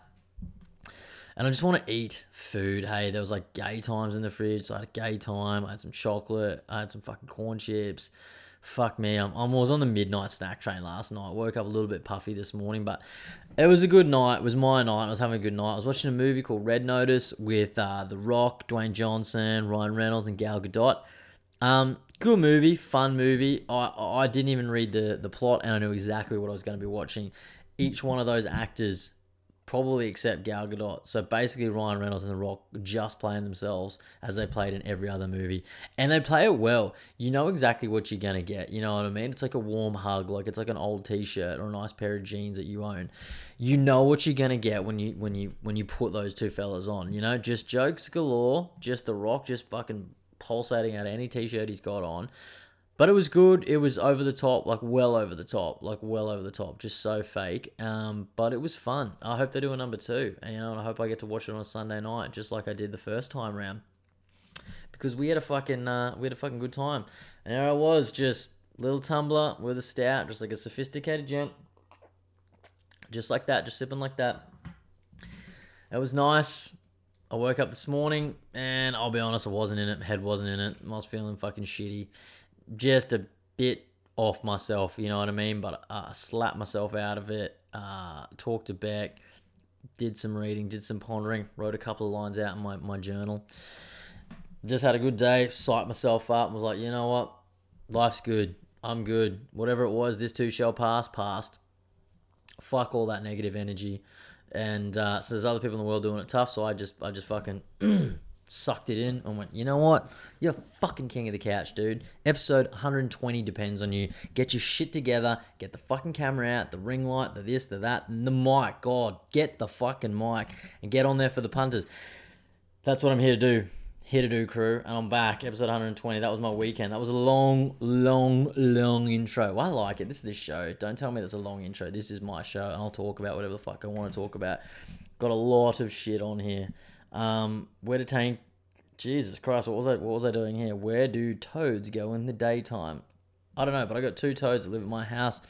S2: And I just want to eat food. Hey, there was like gay times in the fridge. So I had a gay time. I had some chocolate. I had some fucking corn chips. Fuck me. I was on the midnight snack train last night. Woke up a little bit puffy this morning, but it was a good night. It was my night. I was having a good night. I was watching a movie called Red Notice with The Rock, Dwayne Johnson, Ryan Reynolds, and Gal Gadot. Good movie, fun movie. I didn't even read the plot, and I knew exactly what I was going to be watching. Each one of those actors, probably except Gal Gadot. So basically Ryan Reynolds and The Rock just playing themselves as they played in every other movie. And they play it well. You know exactly what you're going to get. You know what I mean? It's like a warm hug. Like it's like an old t-shirt or a nice pair of jeans that you own. You know what you're going to get when you put those two fellas on. Just jokes galore. Just The Rock just fucking pulsating out any t-shirt he's got on. But it was good. It was over the top, like well over the top, just so fake. But it was fun. I hope they do a number 2, and I hope I get to watch it on a Sunday night, just like I did the first time round, because we had a fucking good time. And there I was, just little tumbler with a stout, just like a sophisticated gent. Just like that, just sipping like that. It was nice. I woke up this morning and I'll be honest, I wasn't in it. My head wasn't in it. I was feeling fucking shitty. Just a bit off myself, you know what I mean? But I slapped myself out of it. Talked to Beck. Did some reading, did some pondering. Wrote a couple of lines out in my journal. Just had a good day. Psyched myself up and was like, you know what? Life's good. I'm good. Whatever it was, this too shall pass. Passed. Fuck all that negative energy. And so there's other people in the world doing it tough, so I just fucking sucked it in and went, you know what? You're fucking king of the couch, dude. Episode 120 depends on you. Get your shit together. Get the fucking camera out, the ring light, the this, the that, and the mic. God, get the fucking mic and get on there for the punters. That's what I'm here to do. Here to do, crew, and I'm back. Episode 120. That was my weekend. That was a long intro. I like it. This is this show. Don't tell me that's a long intro. This is my show, and I'll talk about whatever the fuck I want to talk about. Got a lot of shit on here. Where to take? Jesus Christ, what was I doing here? Where do toads go in the daytime? I don't know, but I got 2 toads that live at my house.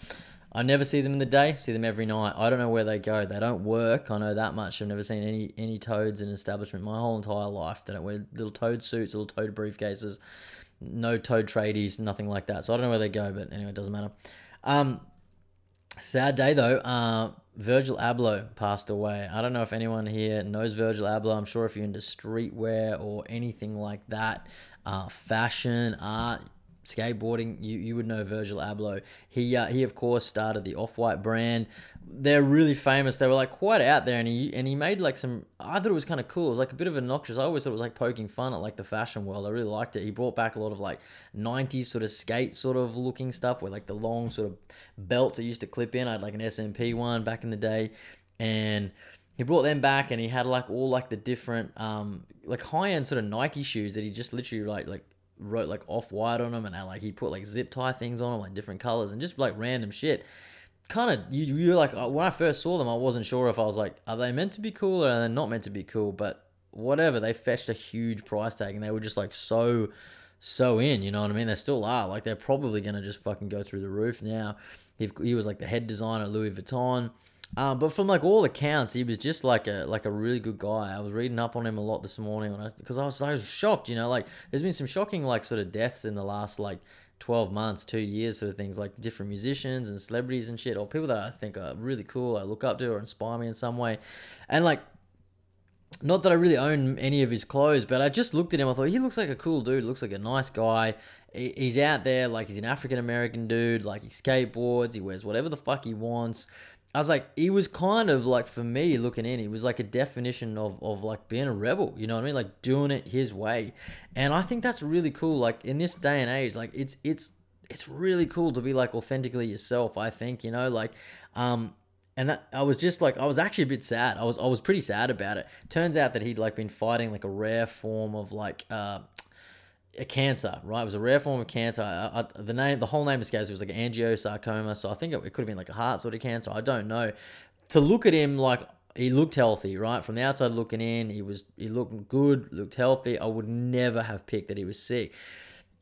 S2: I never see them in the day, see them every night. I don't know where they go. They don't work. I know that much. I've never seen any toads in an establishment my whole entire life. They don't wear little toad suits, little toad briefcases, no toad tradies, nothing like that. So I don't know where they go, but anyway, it doesn't matter. Sad day though. Virgil Abloh passed away. I don't know if anyone here knows Virgil Abloh. I'm sure if you're into streetwear or anything like that, fashion, art, skateboarding, you would know Virgil Abloh. He of course started the Off-White brand. They're really famous. They were like quite out there, and he made like some. I thought it was kind of cool. It was like a bit of obnoxious. I always thought it was like poking fun at like the fashion world. I really liked it. He brought back a lot of like 90s sort of skate sort of looking stuff with like the long sort of belts that used to clip in. I had like an SMP one back in the day, and he brought them back, and he had like all like the different like high end sort of Nike shoes that he just literally like wrote like Off-White on them, and like he put like zip tie things on them, like different colors and just like random shit. Kind of you're like, when I first saw them, I wasn't sure if I was like, are they meant to be cool or are they not meant to be cool? But whatever, they fetched a huge price tag, and they were just like so in, you know what I mean? They still are. Like they're probably gonna just fucking go through the roof now. He was like the head designer at Louis Vuitton. But from like all accounts, he was just like a really good guy. I was reading up on him a lot this morning because I was shocked. You know, like there's been some shocking like sort of deaths in the last like 12 months, 2 years, sort of things, like different musicians and celebrities and shit, or people that I think are really cool, I look up to or inspire me in some way, and like. Not that I really own any of his clothes, but I just looked at him. I thought he looks like a cool dude. Looks like a nice guy. He's out there, like he's an African American dude. Like he skateboards. He wears whatever the fuck he wants. I was like, he was kind of like, for me looking in, he was like a definition of like being a rebel, you know what I mean? Like doing it his way. And I think that's really cool. Like in this day and age, like it's really cool to be like authentically yourself, I think, you know, like, and that I was just like, I was actually a bit sad. I was pretty sad about it. Turns out that he'd like been fighting like a rare form of like, a cancer, right? It was a rare form of cancer. The whole name escapes. It was like angiosarcoma. So I think it could have been like a heart sort of cancer. I don't know. To look at him, like he looked healthy, right? From the outside looking in, he looked good, looked healthy. I would never have picked that he was sick.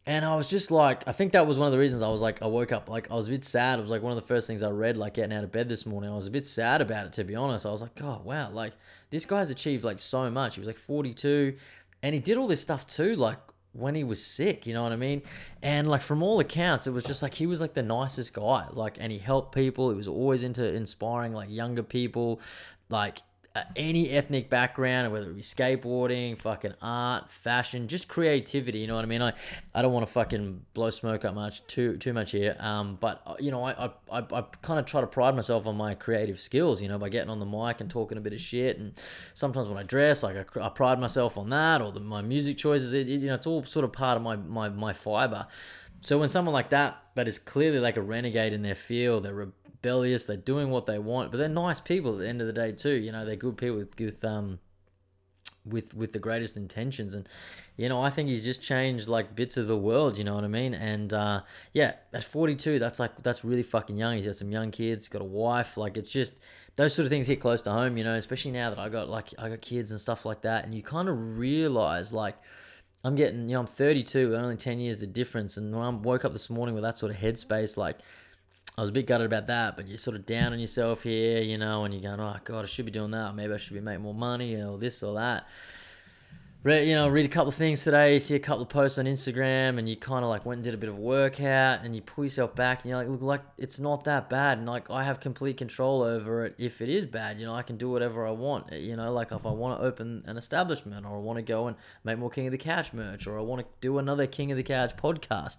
S2: And I was just like, I think that was one of the reasons I was like, I woke up, like I was a bit sad. It was like one of the first things I read, like getting out of bed this morning. I was a bit sad about it, to be honest. I was like, oh wow, like this guy's achieved like so much. He was like 42 and he did all this stuff too, like when he was sick, you know what I mean? And like from all accounts, it was just like he was like the nicest guy, like, and he helped people. He was always into inspiring like younger people, like any ethnic background, whether it be skateboarding, fucking art, fashion, just creativity, you know what I mean? I don't want to fucking blow smoke up too much here, but you know, I kind of try to pride myself on my creative skills, you know, by getting on the mic and talking a bit of shit, and sometimes when I dress, like I pride myself on that, or my music choices, you know, it's all sort of part of my fiber. So when someone like that is clearly like a renegade in their field, they're rebellious, they're doing what they want, but they're nice people at the end of the day too. You know, they're good people with the greatest intentions, and you know, I think he's just changed like bits of the world. You know what I mean? And yeah, at 42, that's really fucking young. He's got some young kids, got a wife. Like it's just those sort of things hit close to home. You know, especially now that I got kids and stuff like that, and you kind of realize like I'm getting, I'm 32, only 10 years the difference. And when I woke up this morning with that sort of headspace, like, I was a bit gutted about that, but you're sort of down on yourself here, and you're going, oh, God, I should be doing that. Maybe I should be making more money, or this or that. Read a couple of things today, see a couple of posts on Instagram, and you kind of like went and did a bit of a workout, and you pull yourself back, and you're like, look, like it's not that bad, and like I have complete control over it. If it is bad, I can do whatever I want. Like if I want to open an establishment, or I want to go and make more King of the Couch merch, or I want to do another King of the Couch podcast,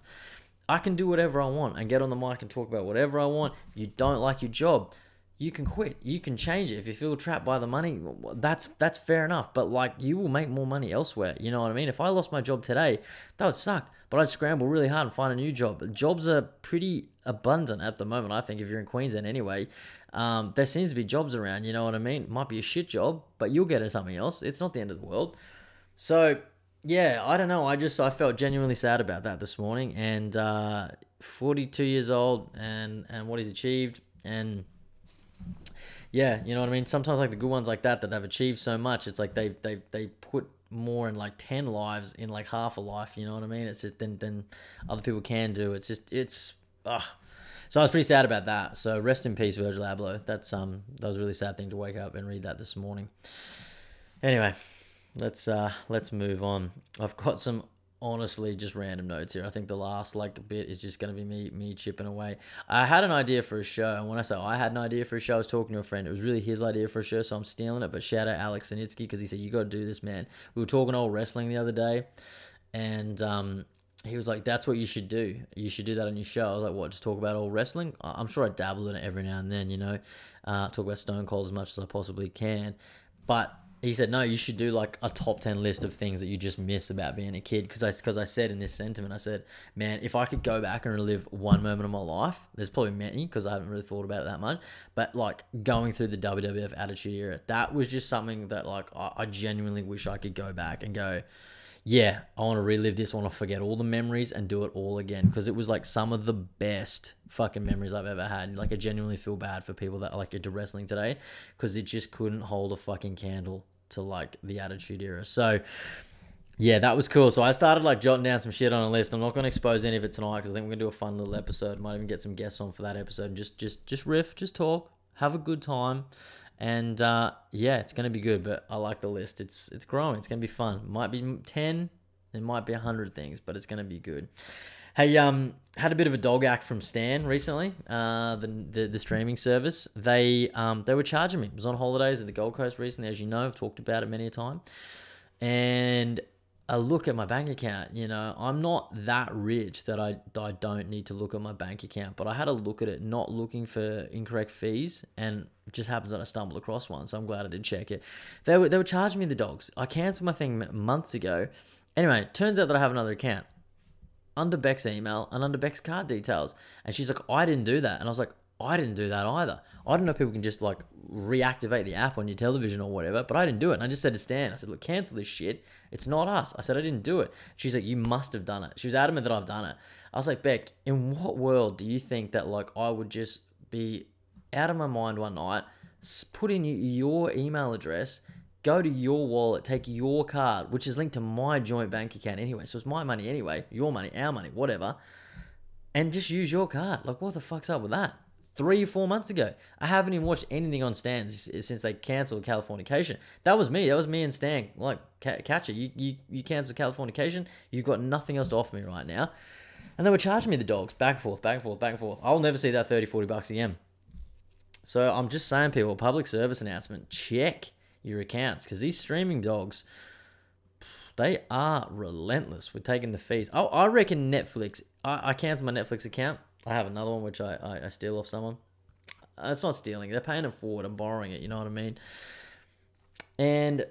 S2: I can do whatever I want and get on the mic and talk about whatever I want. If you don't like your job, you can quit. You can change it. If you feel trapped by the money, that's fair enough. But like, you will make more money elsewhere. You know what I mean? If I lost my job today, that would suck. But I'd scramble really hard and find a new job. Jobs are pretty abundant at the moment, I think, if you're in Queensland anyway. There seems to be jobs around, you know what I mean? It might be a shit job, but you'll get something else. It's not the end of the world. So, yeah, I don't know. I felt genuinely sad about that this morning. And 42 years old and what he's achieved. And yeah, you know what I mean? Sometimes like the good ones like that have achieved so much, it's like they put more in like 10 lives in like half a life, you know what I mean? It's just than other people can do. It's just so I was pretty sad about that. So rest in peace, Virgil Abloh. That was a really sad thing to wake up and read that this morning. Anyway, let's move on. I've got some honestly just random notes here. I think the last like bit is just going to be me chipping away. I had an idea for a show, and when I say I had an idea for a show, I was talking to a friend. It was really his idea for a show, so I'm stealing it. But shout out Alex Sinitsky, because he said, you got to do this, man. We were talking old wrestling the other day, and he was like, that's what you should do. You should do that on your show. I was like, what, just talk about old wrestling? I'm sure I dabble in it every now and then, talk about Stone Cold as much as I possibly can. But he said, no, you should do like a top 10 list of things that you just miss about being a kid. Because I said in this sentiment, I said, man, if I could go back and relive one moment of my life, there's probably many because I haven't really thought about it that much. But like going through the WWF Attitude Era, that was just something that like I genuinely wish I could go back and go, yeah, I want to relive this. I want to forget all the memories and do it all again, because it was like some of the best fucking memories I've ever had. Like, I genuinely feel bad for people that are like into wrestling today, because it just couldn't hold a fucking candle to like the Attitude Era. So yeah, that was cool. So I started like jotting down some shit on a list. I'm not going to expose any of it tonight, because I think we're going to do a fun little episode. Might even get some guests on for that episode and just riff, just talk, have a good time. And yeah, it's going to be good, but I like the list. It's growing. It's going to be fun. Might be 10, it might be 100 things, but it's going to be good. Hey, had a bit of a dog act from Stan recently, the streaming service. They were charging me. I was on holidays at the Gold Coast recently, as you know. I've talked about it many a time. And a look at my bank account, I'm not that rich that I don't need to look at my bank account, but I had a look at it, not looking for incorrect fees, and it just happens that I stumbled across one, so I'm glad I did check it. They were charging me the dogs. I cancelled my thing months ago. Anyway, turns out that I have another account under Beck's email and under Beck's card details, and she's like, I didn't do that. And I was like, I didn't do that either. I don't know if people can just like reactivate the app on your television or whatever, but I didn't do it. And I just said to Stan, I said, look, cancel this shit. It's not us. I said, I didn't do it. She's like, you must have done it. She was adamant that I've done it. I was like, Beck, in what world do you think that like I would just be out of my mind one night, put in your email address, go to your wallet, take your card, which is linked to my joint bank account anyway. So it's my money anyway, your money, our money, whatever, and just use your card. Like, what the fuck's up with that? 3 or 4 months ago. I haven't even watched anything on Stan since they cancelled Californication. That was me and Stan. Like, Catcher, you cancelled Californication. You've got nothing else to offer me right now. And they were charging me the dogs, back and forth, back and forth, back and forth. I'll never see that $30-$40 again. So I'm just saying, people, public service announcement, check your accounts, because these streaming dogs, they are relentless with taking the fees. I reckon Netflix, I cancel my Netflix account. I have another one which I steal off someone. It's not stealing. They're paying it forward. I'm borrowing it. You know what I mean? And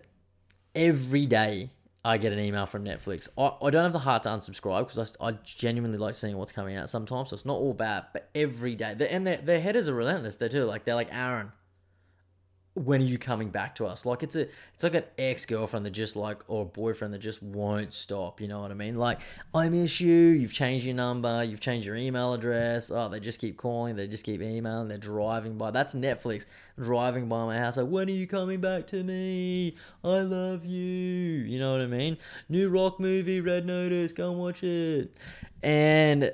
S2: every day I get an email from Netflix. I don't have the heart to unsubscribe, because I genuinely like seeing what's coming out sometimes. So it's not all bad. But every day. And their headers are relentless. They're like, Aaron, when are you coming back to us? Like it's like an ex-girlfriend that just like, or a boyfriend that just won't stop, you know what I mean? Like, I miss you, you've changed your number, you've changed your email address, oh, they just keep calling, they just keep emailing, they're driving by. That's Netflix driving by my house like, when are you coming back to me? I love you. You know what I mean? New rock movie, Red Notice, go and watch it. And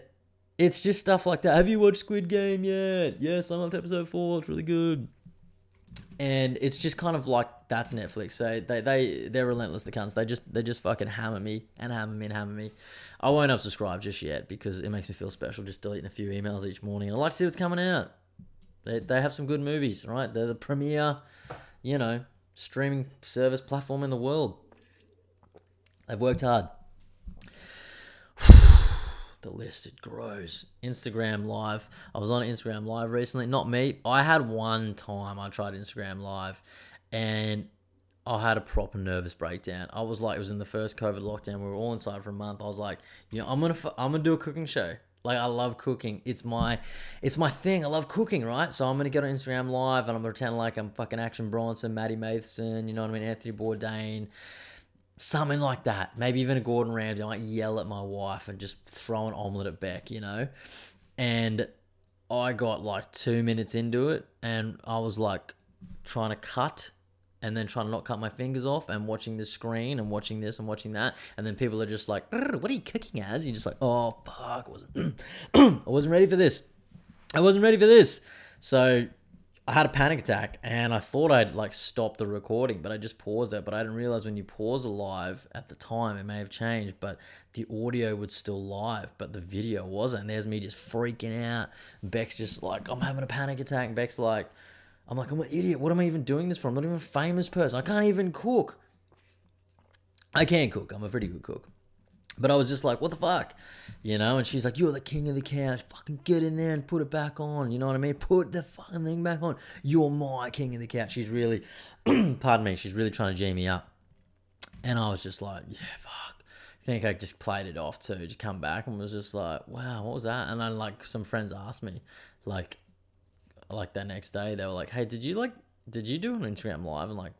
S2: it's just stuff like that. Have you watched Squid Game yet? Yes, I'm up to episode 4, it's really good. And it's just kind of like, that's Netflix. So they're relentless, the cunts. They just fucking hammer me and hammer me and hammer me. I won't unsubscribe just yet because it makes me feel special just deleting a few emails each morning. And I like to see what's coming out. They have some good movies, right? They're the premier, streaming service platform in the world. They've worked hard. The list, it grows. Instagram Live. I was on Instagram Live recently. Not me. I had one time I tried Instagram Live and I had a proper nervous breakdown. I was like, it was in the first COVID lockdown. We were all inside for a month. I was like, I'm gonna do a cooking show. Like, I love cooking. It's my thing. I love cooking, right? So I'm gonna get on Instagram Live and I'm gonna pretend like I'm fucking Action Bronson, Maddie Matheson, you know what I mean, Anthony Bourdain. Something like that. Maybe even a Gordon Ramsay. I might yell at my wife and just throw an omelette at Beck, And I got like 2 minutes into it and I was like trying to cut and then trying to not cut my fingers off and watching the screen and watching this and watching that. And then people are just like, what are you cooking as? You're just like, oh, fuck. I wasn't ready for this. So I had a panic attack and I thought I'd like stop the recording, but I just paused it. But I didn't realize when you pause a live at the time, it may have changed, but the audio was still live, but the video wasn't. And there's me just freaking out. Beck's just like, I'm having a panic attack. And Beck's like, I'm an idiot. What am I even doing this for? I'm not even a famous person. I can't even cook. I can cook. I'm a pretty good cook. But I was just like, what the fuck? And she's like, you're the king of the couch. Fucking get in there and put it back on. You know what I mean? Put the fucking thing back on. You're my king of the couch. She's really, pardon me, she's really trying to G me up. And I was just like, yeah, fuck. I think I just played it off too, to come back and was just like, wow, what was that? And then like some friends asked me, like that next day, they were like, hey, did you do an Instagram live and like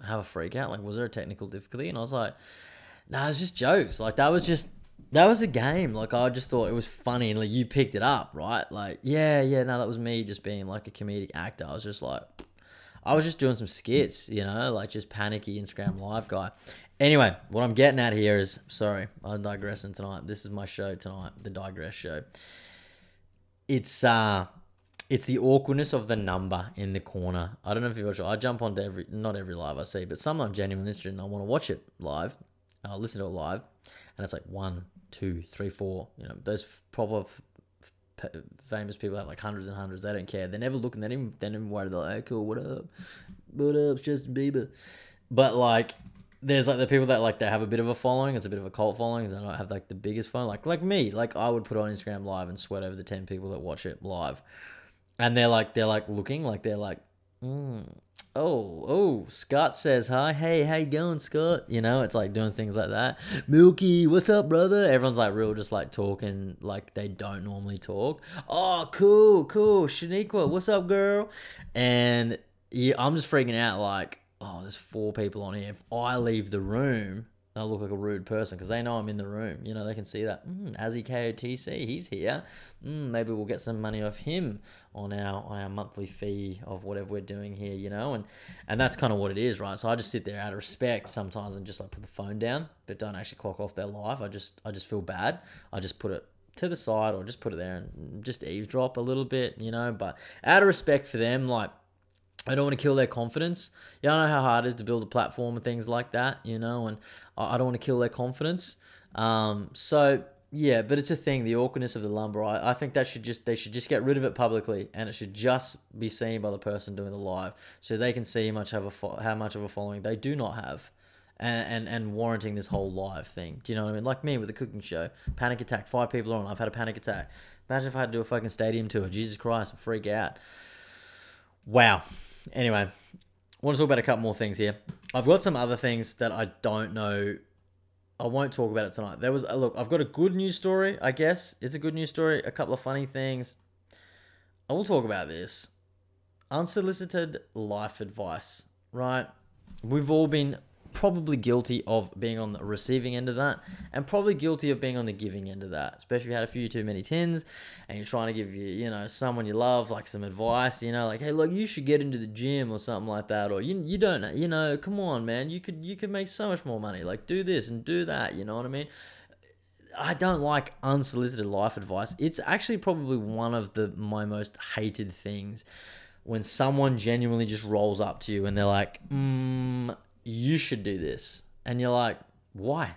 S2: have a freak out? Like, was there a technical difficulty? And I was like, nah, it was just jokes. Like, that was a game. Like, I just thought it was funny and like you picked it up, right? Like, yeah, no, that was me just being like a comedic actor. I was just doing some skits, like just panicky Instagram live guy. Anyway, what I'm getting at here is, sorry, I'm digressing tonight. This is my show tonight, the Digress Show. It's the awkwardness of the number in the corner. I don't know if you watch it. I jump onto not every live I see, but some I'm genuinely interested in. I want to watch it live. I'll listen to it live, and it's like 1, 2, 3, 4. Those proper famous people have like hundreds and hundreds. They don't care. They're never looking. They're not even worried. They're like, hey, cool, what up? What up, it's Justin Bieber? But like, there's like the people that like they have a bit of a following. It's a bit of a cult following. They don't have like the biggest following. Like me. Like I would put it on Instagram live and sweat over the 10 people that watch it live, and they're like looking like they're like, Oh, Scott says hi. Hey, how you going, Scott? It's like doing things like that. Milky, what's up, brother? Everyone's like real just like talking like they don't normally talk. Oh, cool. Shaniqua, what's up, girl? And yeah, I'm just freaking out like, oh, there's 4 people on here. If I leave the room, I'll look like a rude person because they know I'm in the room. They can see that. Azzy KOTC, he's here. Maybe we'll get some money off him on our monthly fee of whatever we're doing here, and that's kind of what it is, right? So I just sit there out of respect sometimes and just like put the phone down, but don't actually clock off their life. I just feel bad. I just put it to the side or just put it there and just eavesdrop a little bit, but out of respect for them, like, I don't want to kill their confidence. I know how hard it is to build a platform and things like that, and I don't want to kill their confidence. So yeah, but it's a thing, the awkwardness of the lumber. I think they should just get rid of it publicly, and it should just be seen by the person doing the live, so they can see how much of a following they do not have, and warranting this whole live thing. Do you know what I mean? Like me with the cooking show, panic attack, 5 people on. I've had a panic attack. Imagine if I had to do a fucking stadium tour. Jesus Christ, I'd freak out. Wow. Anyway, I want to talk about a couple more things here. I've got some other things that I don't know. I won't talk about it tonight. I've got a good news story, I guess. It's a good news story. A couple of funny things. I will talk about this. unsolicited life advice, right? We've all been probably guilty of being on the receiving end of that, and probably guilty of being on the giving end of that, especially if you had a few too many tins and you're trying to give someone you love like some advice, like, hey, look, you should get into the gym or something like that, or you don't, come on, man, you could make so much more money, like do this and do that, you know what I mean? I don't like unsolicited life advice. It's actually probably one of my most hated things, when someone genuinely just rolls up to you and they're like, you should do this. And you're like, why?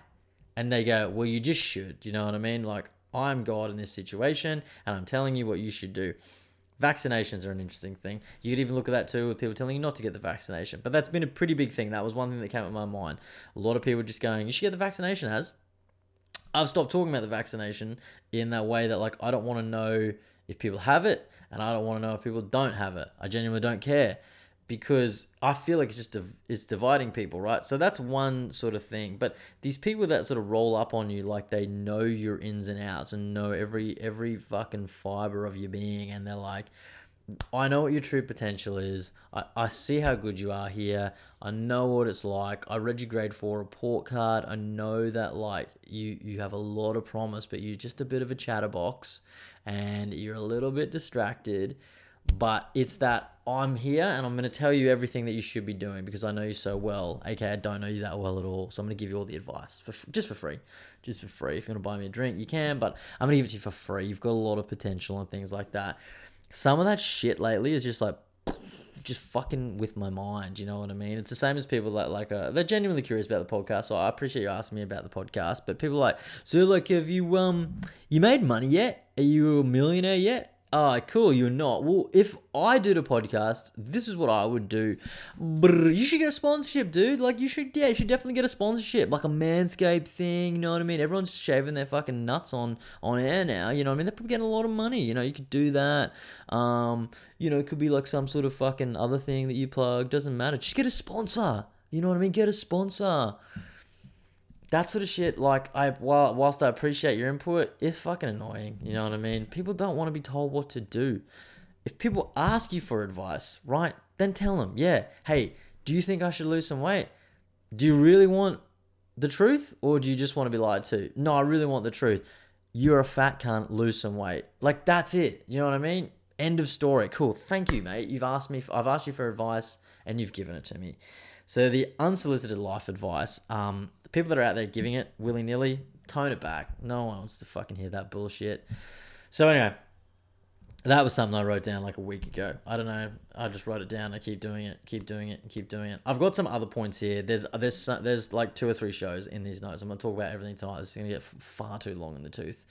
S2: And they go, well, you just should. You know what I mean? Like, I'm God in this situation and I'm telling you what you should do. Vaccinations are an interesting thing. You could even look at that too, with people telling you not to get the vaccination. But that's been a pretty big thing. That was one thing that came up in my mind. A lot of people just going, you should get the vaccination, I've stopped talking about the vaccination in that way that, like, I don't want to know if people have it and I don't want to know if people don't have it. I genuinely don't care, because I feel like it's dividing people, right? So that's one sort of thing. But these people that sort of roll up on you like they know your ins and outs and know every fucking fiber of your being, and they're like, I know what your true potential is. I see how good you are here. I know what it's like. I read your grade 4 report card. I know that, like, you have a lot of promise, but you're just a bit of a chatterbox and you're a little bit distracted. But it's that I'm here and I'm going to tell you everything that you should be doing because I know you so well. Okay, I don't know you that well at all. So I'm going to give you all the advice just for free. Just for free. If you want to buy me a drink, you can, but I'm going to give it to you for free. You've got a lot of potential and things like that. Some of that shit lately is just like, just fucking with my mind, you know what I mean? It's the same as people that they're genuinely curious about the podcast, so I appreciate you asking me about the podcast, but people are like, so like, have you made money yet? Are you a millionaire yet? Oh, cool, you're not. Well, if I did a podcast, this is what I would do. You should get a sponsorship, dude. Like, you should definitely get a sponsorship. Like a Manscaped thing, you know what I mean? Everyone's shaving their fucking nuts on air now, you know what I mean? They're probably getting a lot of money, you could do that. It could be like some sort of fucking other thing that you plug. Doesn't matter. Just get a sponsor. You know what I mean? Get a sponsor. That sort of shit, like, whilst I appreciate your input, it's fucking annoying, you know what I mean? People don't want to be told what to do. If people ask you for advice, right, then tell them, yeah, hey, do you think I should lose some weight? Do you really want the truth, or do you just want to be lied to? No, I really want the truth. You're a fat cunt, lose some weight. Like, that's it, you know what I mean? End of story. Cool, thank you, mate. I've asked you for advice, and you've given it to me. So the unsolicited life advice, the people that are out there giving it willy-nilly, tone it back. No one wants to fucking hear that bullshit. So anyway, that was something I wrote down like a week ago. I don't know. I just wrote it down. I keep doing it. I've got some other points here. There's like 2 or 3 shows in these notes. I'm going to talk about everything tonight. This is going to get far too long in the tooth.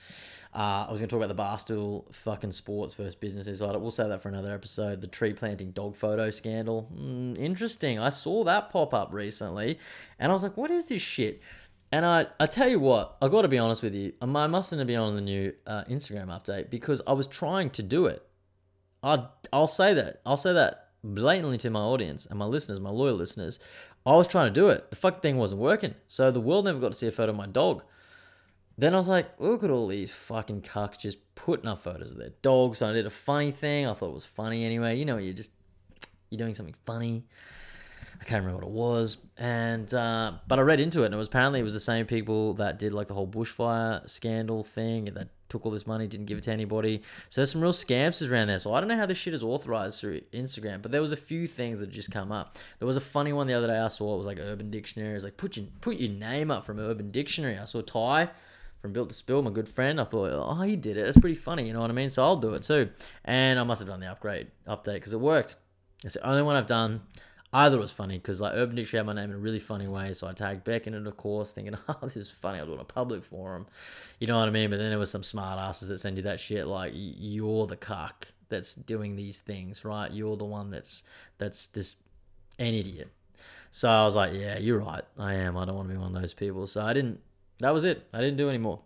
S2: I was going to talk about the Barstool fucking sports versus business insider. We'll save that for another episode. The tree planting dog photo scandal. Interesting. I saw that pop up recently and I was like, what is this shit? And I tell you what, I got to be honest with you. I mustn't have been on the new Instagram update because I was trying to do it. I'll say that. I'll say that blatantly to my audience and my listeners, my loyal listeners. I was trying to do it. The fucking thing wasn't working. So the world never got to see a photo of my dog. Then I was like, look at all these fucking cucks just putting up photos of their dogs. So I did a funny thing. I thought it was funny anyway. You're doing something funny. I can't remember what it was. And but I read into it, and it was the same people that did like the whole bushfire scandal thing, and that took all this money, didn't give it to anybody. So there's some real scamsters around there. So I don't know how this shit is authorized through Instagram, but there was a few things that just come up. There was a funny one the other day I saw. It was like Urban Dictionary. It was like, put your name up from Urban Dictionary. I saw Ty from Built to Spill, my good friend. I thought, oh, he did it. That's pretty funny, you know what I mean? So I'll do it too. And I must have done the update because it worked. It's the only one I've done. I thought it was funny because like Urban Dictionary had my name in a really funny way, so I tagged Beck in it, of course, thinking, oh, this is funny. I'll do it on a public forum, you know what I mean? But then there was some smart asses that send you that shit, like you're the cuck that's doing these things, right? You're the one that's just an idiot. So I was like, yeah, you're right. I am. I don't want to be one of those people. So that was it. I didn't do any more.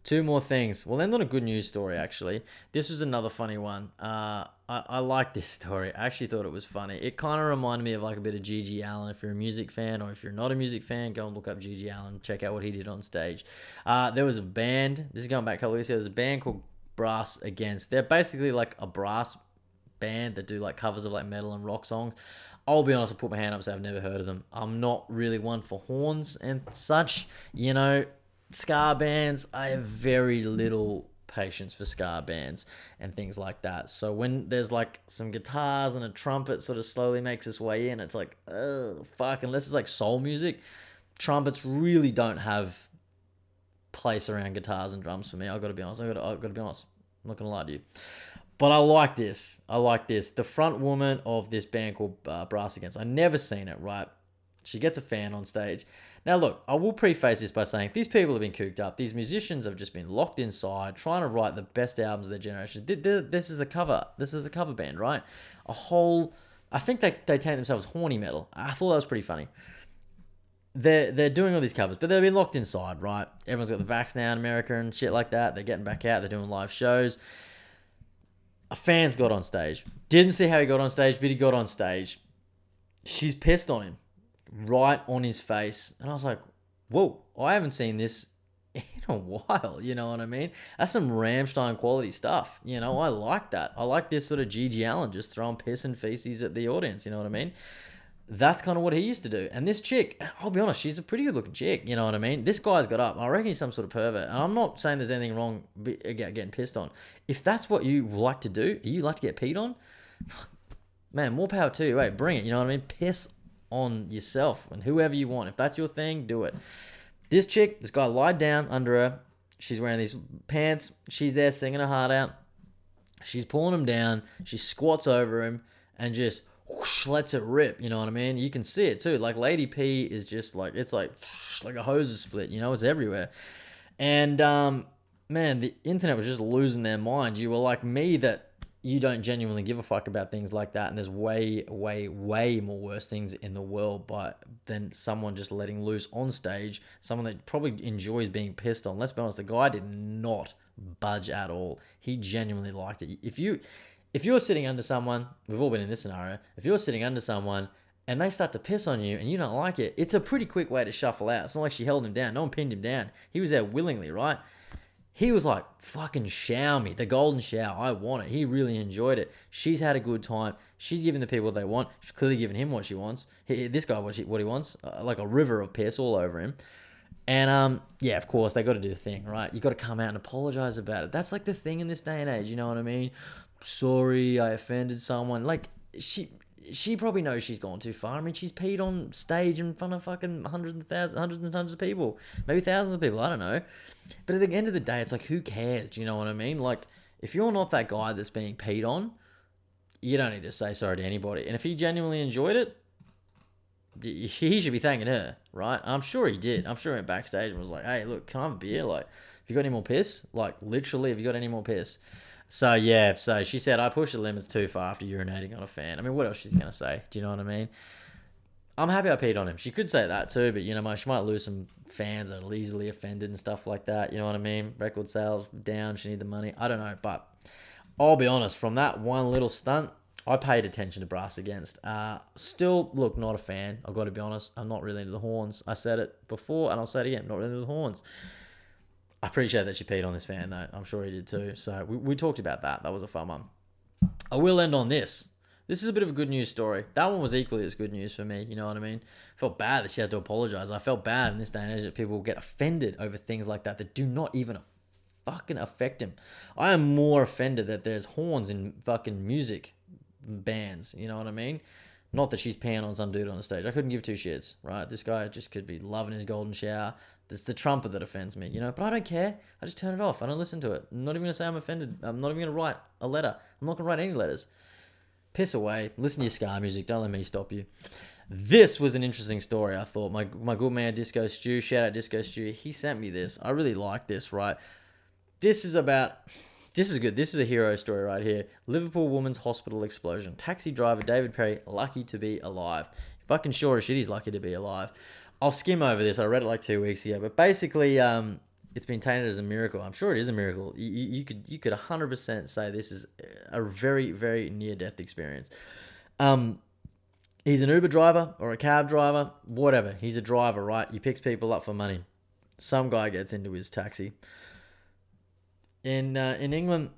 S2: 2 more things. We'll end on a good news story, actually. This was another funny one. I like this story. I actually thought it was funny. It kind of reminded me of like a bit of G.G. Allen. If you're a music fan or if you're not a music fan, go and look up G.G. Allen. Check out what he did on stage. There was a band. This is going back a couple of weeks ago. There's a band called Brass Against. They're basically like a brass band that do like covers of like metal and rock songs. I'll be honest, I'll put my hand up and say I've never heard of them. I'm not really one for horns and such. Ska bands, I have very little patience for ska bands and things like that. So when there's like some guitars and a trumpet sort of slowly makes its way in, it's like, oh, fuck, unless it's like soul music, trumpets really don't have place around guitars and drums for me. I've got to be honest. I've got to be honest. I'm not going to lie to you. But I like this. The front woman of this band called Brass Against. I never seen it, right? She gets a fan on stage. Now, look, I will preface this by saying these people have been cooped up. These musicians have just been locked inside, trying to write the best albums of their generation. This is a cover. This is a cover band, right? I think they take themselves horny metal. I thought that was pretty funny. They're doing all these covers, but they've been locked inside, right? Everyone's got the vax now in America and shit like that. They're getting back out. They're doing live shows. A fan's got on stage. Didn't see how he got on stage, but he got on stage. She's pissed on him. Right on his face. And I was like, whoa, I haven't seen this in a while. You know what I mean? That's some Rammstein quality stuff. I like that. I like this sort of G.G. Allen just throwing piss and feces at the audience. You know what I mean? That's kind of what he used to do. And this chick, I'll be honest, she's a pretty good looking chick. You know what I mean? This guy's got up. I reckon he's some sort of pervert. And I'm not saying there's anything wrong getting pissed on. If that's what you like to do, you like to get peed on, man, more power to you. Hey, bring it. You know what I mean? Piss on yourself and whoever you want. If that's your thing, do it. This guy lied down under her. She's wearing these pants. She's there singing her heart out. She's pulling him down. She squats over him and just whoosh, lets it rip. You know what I mean? You can see it too. Like Lady P is just like, it's like a hose is split. It's everywhere. And man, the internet was just losing their mind. You were like me that you don't genuinely give a fuck about things like that, and there's way, way, way more worse things in the world than someone just letting loose on stage, someone that probably enjoys being pissed on. Let's be honest, the guy did not budge at all. He genuinely liked it. If you're sitting under someone, we've all been in this scenario, if you're sitting under someone and they start to piss on you and you don't like it, it's a pretty quick way to shuffle out. It's not like she held him down. No one pinned him down. He was there willingly, right? He was like, fucking shower me. The golden shower. I want it. He really enjoyed it. She's had a good time. She's giving the people what they want. She's clearly giving him what she wants. This guy, what he wants, like a river of piss all over him. And yeah, of course, they got to do the thing, right? You got to come out and apologize about it. That's like the thing in this day and age. You know what I mean? Sorry, I offended someone. Like, she probably knows she's gone too far. I mean, she's peed on stage in front of fucking hundreds of people. Maybe thousands of people. I don't know. But at the end of the day, it's like, who cares? Do you know what I mean? Like, if you're not that guy that's being peed on, you don't need to say sorry to anybody. And if he genuinely enjoyed it, he should be thanking her, right? I'm sure he did. I'm sure he went backstage and was like, hey, look, can I have a beer? Like, have you got any more piss? Like, literally, have you got any more piss? So, yeah, so she said, I pushed the limits too far after urinating on a fan. I mean, what else she's going to say? Do you know what I mean? I'm happy I peed on him. She could say that too, but, she might lose some fans that are easily offended and stuff like that. You know what I mean? Record sales down. She need the money. I don't know, but I'll be honest. From that one little stunt, I paid attention to Brass Against. Still, look, not a fan. I've got to be honest. I'm not really into the horns. I said it before, and I'll say it again. Not really into the horns. I appreciate that she peed on this fan, though. I'm sure he did too. So we talked about that. That was a fun one. I will end on this. This is a bit of a good news story. That one was equally as good news for me. You know what I mean? I felt bad that she had to apologize. I felt bad in this day and age that people get offended over things like that do not even fucking affect him. I am more offended that there's horns in fucking music bands. You know what I mean? Not that she's peeing on some dude on the stage. I couldn't give two shits, right? This guy just could be loving his golden shower. It's the trumpet that offends me, But I don't care. I just turn it off. I don't listen to it. I'm not even going to say I'm offended. I'm not even going to write a letter. I'm not going to write any letters. Piss away. Listen to your ska music. Don't let me stop you. This was an interesting story, I thought. My good man, Disco Stew, shout out Disco Stew, he sent me this. I really like this, right? This is good. This is a hero story right here. Liverpool woman's hospital explosion. Taxi driver David Perry, lucky to be alive. Fucking sure as shit he's lucky to be alive. I'll skim over this. I read it like 2 weeks ago. But basically, it's been tainted as a miracle. I'm sure it is a miracle. You could 100% say this is a very, very near-death experience. He's an Uber driver or a cab driver, whatever. He's a driver, right? He picks people up for money. Some guy gets into his taxi. In England,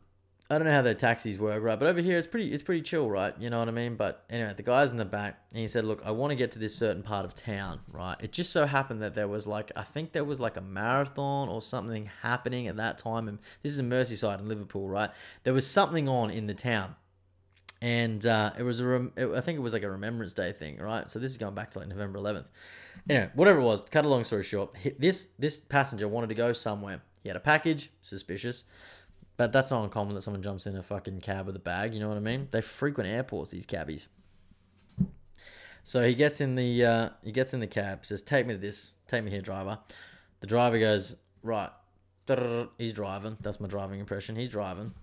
S2: I don't know how their taxis work, right? But over here, it's pretty chill, right? You know what I mean? But anyway, the guy's in the back, and he said, "Look, I want to get to this certain part of town, right? It just so happened that there was like, I think there was like a marathon or something happening at that time, and this is in Merseyside in Liverpool, right? There was something on in the town, and it was I think it was like a Remembrance Day thing, right? So this is going back to like November 11th. Anyway, whatever it was. Cut a long story short, this passenger wanted to go somewhere. He had a package, suspicious. But that's not uncommon that someone jumps in a fucking cab with a bag, you know what I mean? They frequent airports, these cabbies. So he gets in the cab, says, "Take me to this, take me here, driver." The driver goes, "Right." He's driving. That's my driving impression. He's driving.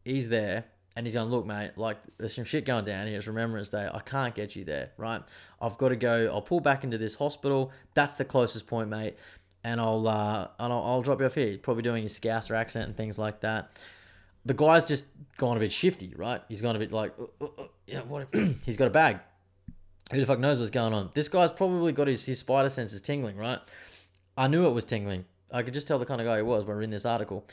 S2: He's there. And he's going, "Look, mate, like, there's some shit going down here. It's Remembrance Day. I can't get you there, right? I've got to go. I'll pull back into this hospital. That's the closest point, mate. And I'll drop you off here." He's probably doing his Scouser accent and things like that. The guy's just gone a bit shifty, right? He's gone a bit like, yeah, what? He's got a bag. Who the fuck knows what's going on? This guy's probably got his spider senses tingling, right? I knew it was tingling. I could just tell the kind of guy he was when we were in this article.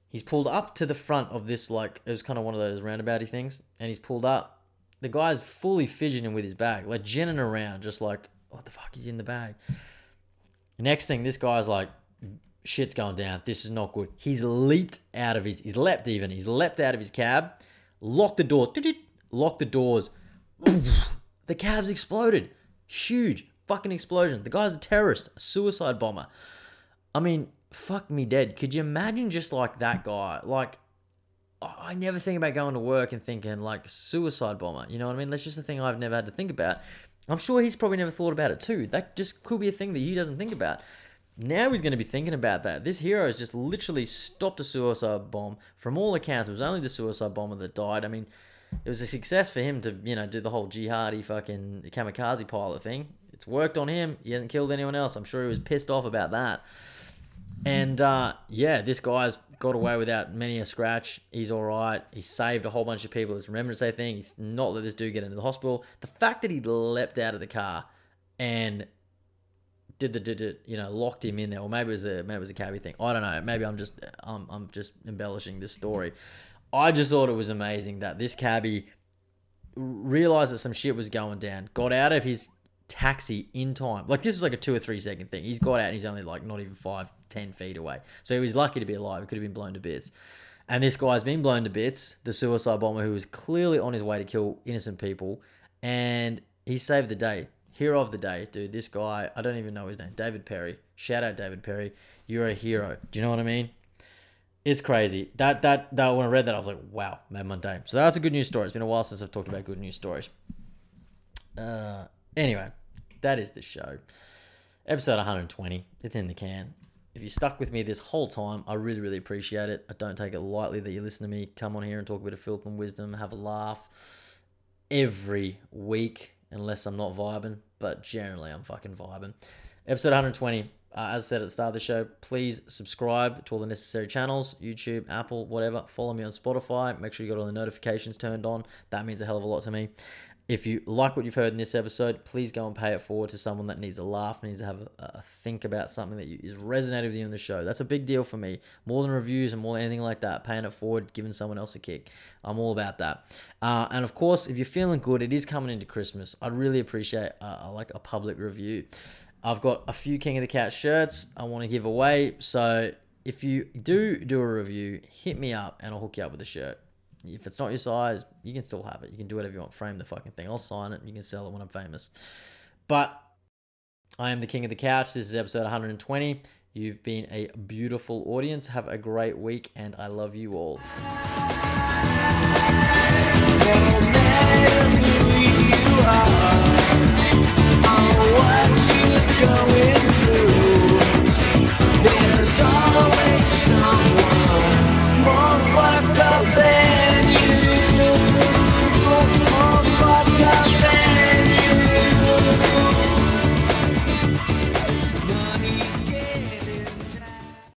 S2: He's pulled up to the front of this, like, it was kind of one of those roundabouty things, and he's pulled up. The guy's fully fidgeting with his bag, like ginning around, just like, what the fuck is in the bag? Next thing, this guy's like, shit's going down. This is not good. He's leapt out of he's leapt out of his cab, locked the door, locked the doors. The cab's exploded. Huge fucking explosion. The guy's a terrorist, a suicide bomber. I mean, fuck me dead. Could you imagine just like that guy? Like, I never think about going to work and thinking like suicide bomber. You know what I mean? That's just a thing I've never had to think about. I'm sure he's probably never thought about it too. That just could be a thing that he doesn't think about. Now he's going to be thinking about that. This hero has just literally stopped a suicide bomb. From all accounts, it was only the suicide bomber that died. I mean, it was a success for him to, do the whole jihadi fucking kamikaze pilot thing. It's worked on him. He hasn't killed anyone else. I'm sure he was pissed off about that. And this guy's got away without many a scratch. He's all right. He saved a whole bunch of people. It's a Remembrance Day thing. He's not let this dude get into the hospital. The fact that he leapt out of the car and locked him in there, or maybe it was a cabbie thing. I don't know. Maybe I'm just embellishing this story. I just thought it was amazing that this cabbie realized that some shit was going down, got out of his taxi in time. Like, this is like a 2 or 3 second thing. He's got out and he's only like not even 5-10 feet away. So he was lucky to be alive. He could have been blown to bits. And this guy's been blown to bits, the suicide bomber who was clearly on his way to kill innocent people. And he saved the day. Hero of the day, dude. This guy, I don't even know his name. David Perry. Shout out David Perry. You're a hero. Do you know what I mean? It's crazy. That when I read that, I was like, wow, made my day. So that's a good news story. It's been a while since I've talked about good news stories. Anyway, that is the show. Episode 120. It's in the can. If you stuck with me this whole time, I really, really appreciate it. I don't take it lightly that you listen to me come on here and talk a bit of filth and wisdom, have a laugh every week, unless I'm not vibing. But generally, I'm fucking vibing. Episode 120. As I said at the start of the show, please subscribe to all the necessary channels, YouTube, Apple, whatever. Follow me on Spotify. Make sure you got all the notifications turned on. That means a hell of a lot to me. If you like what you've heard in this episode, please go and pay it forward to someone that needs a laugh, needs to have a think about something that is resonating with you in the show. That's a big deal for me. More than reviews and more than anything like that. Paying it forward, giving someone else a kick. I'm all about that. And of course, if you're feeling good, it is coming into Christmas. I'd really appreciate like a public review. I've got a few King of the Cat shirts I want to give away. So if you do a review, hit me up and I'll hook you up with a shirt. If it's not your size, you can still have it. You can do whatever you want. Frame the fucking thing. I'll sign it. You can sell it when I'm famous. But I am the King of the Couch. This is episode 120. You've been a beautiful audience. Have a great week, and I love you all.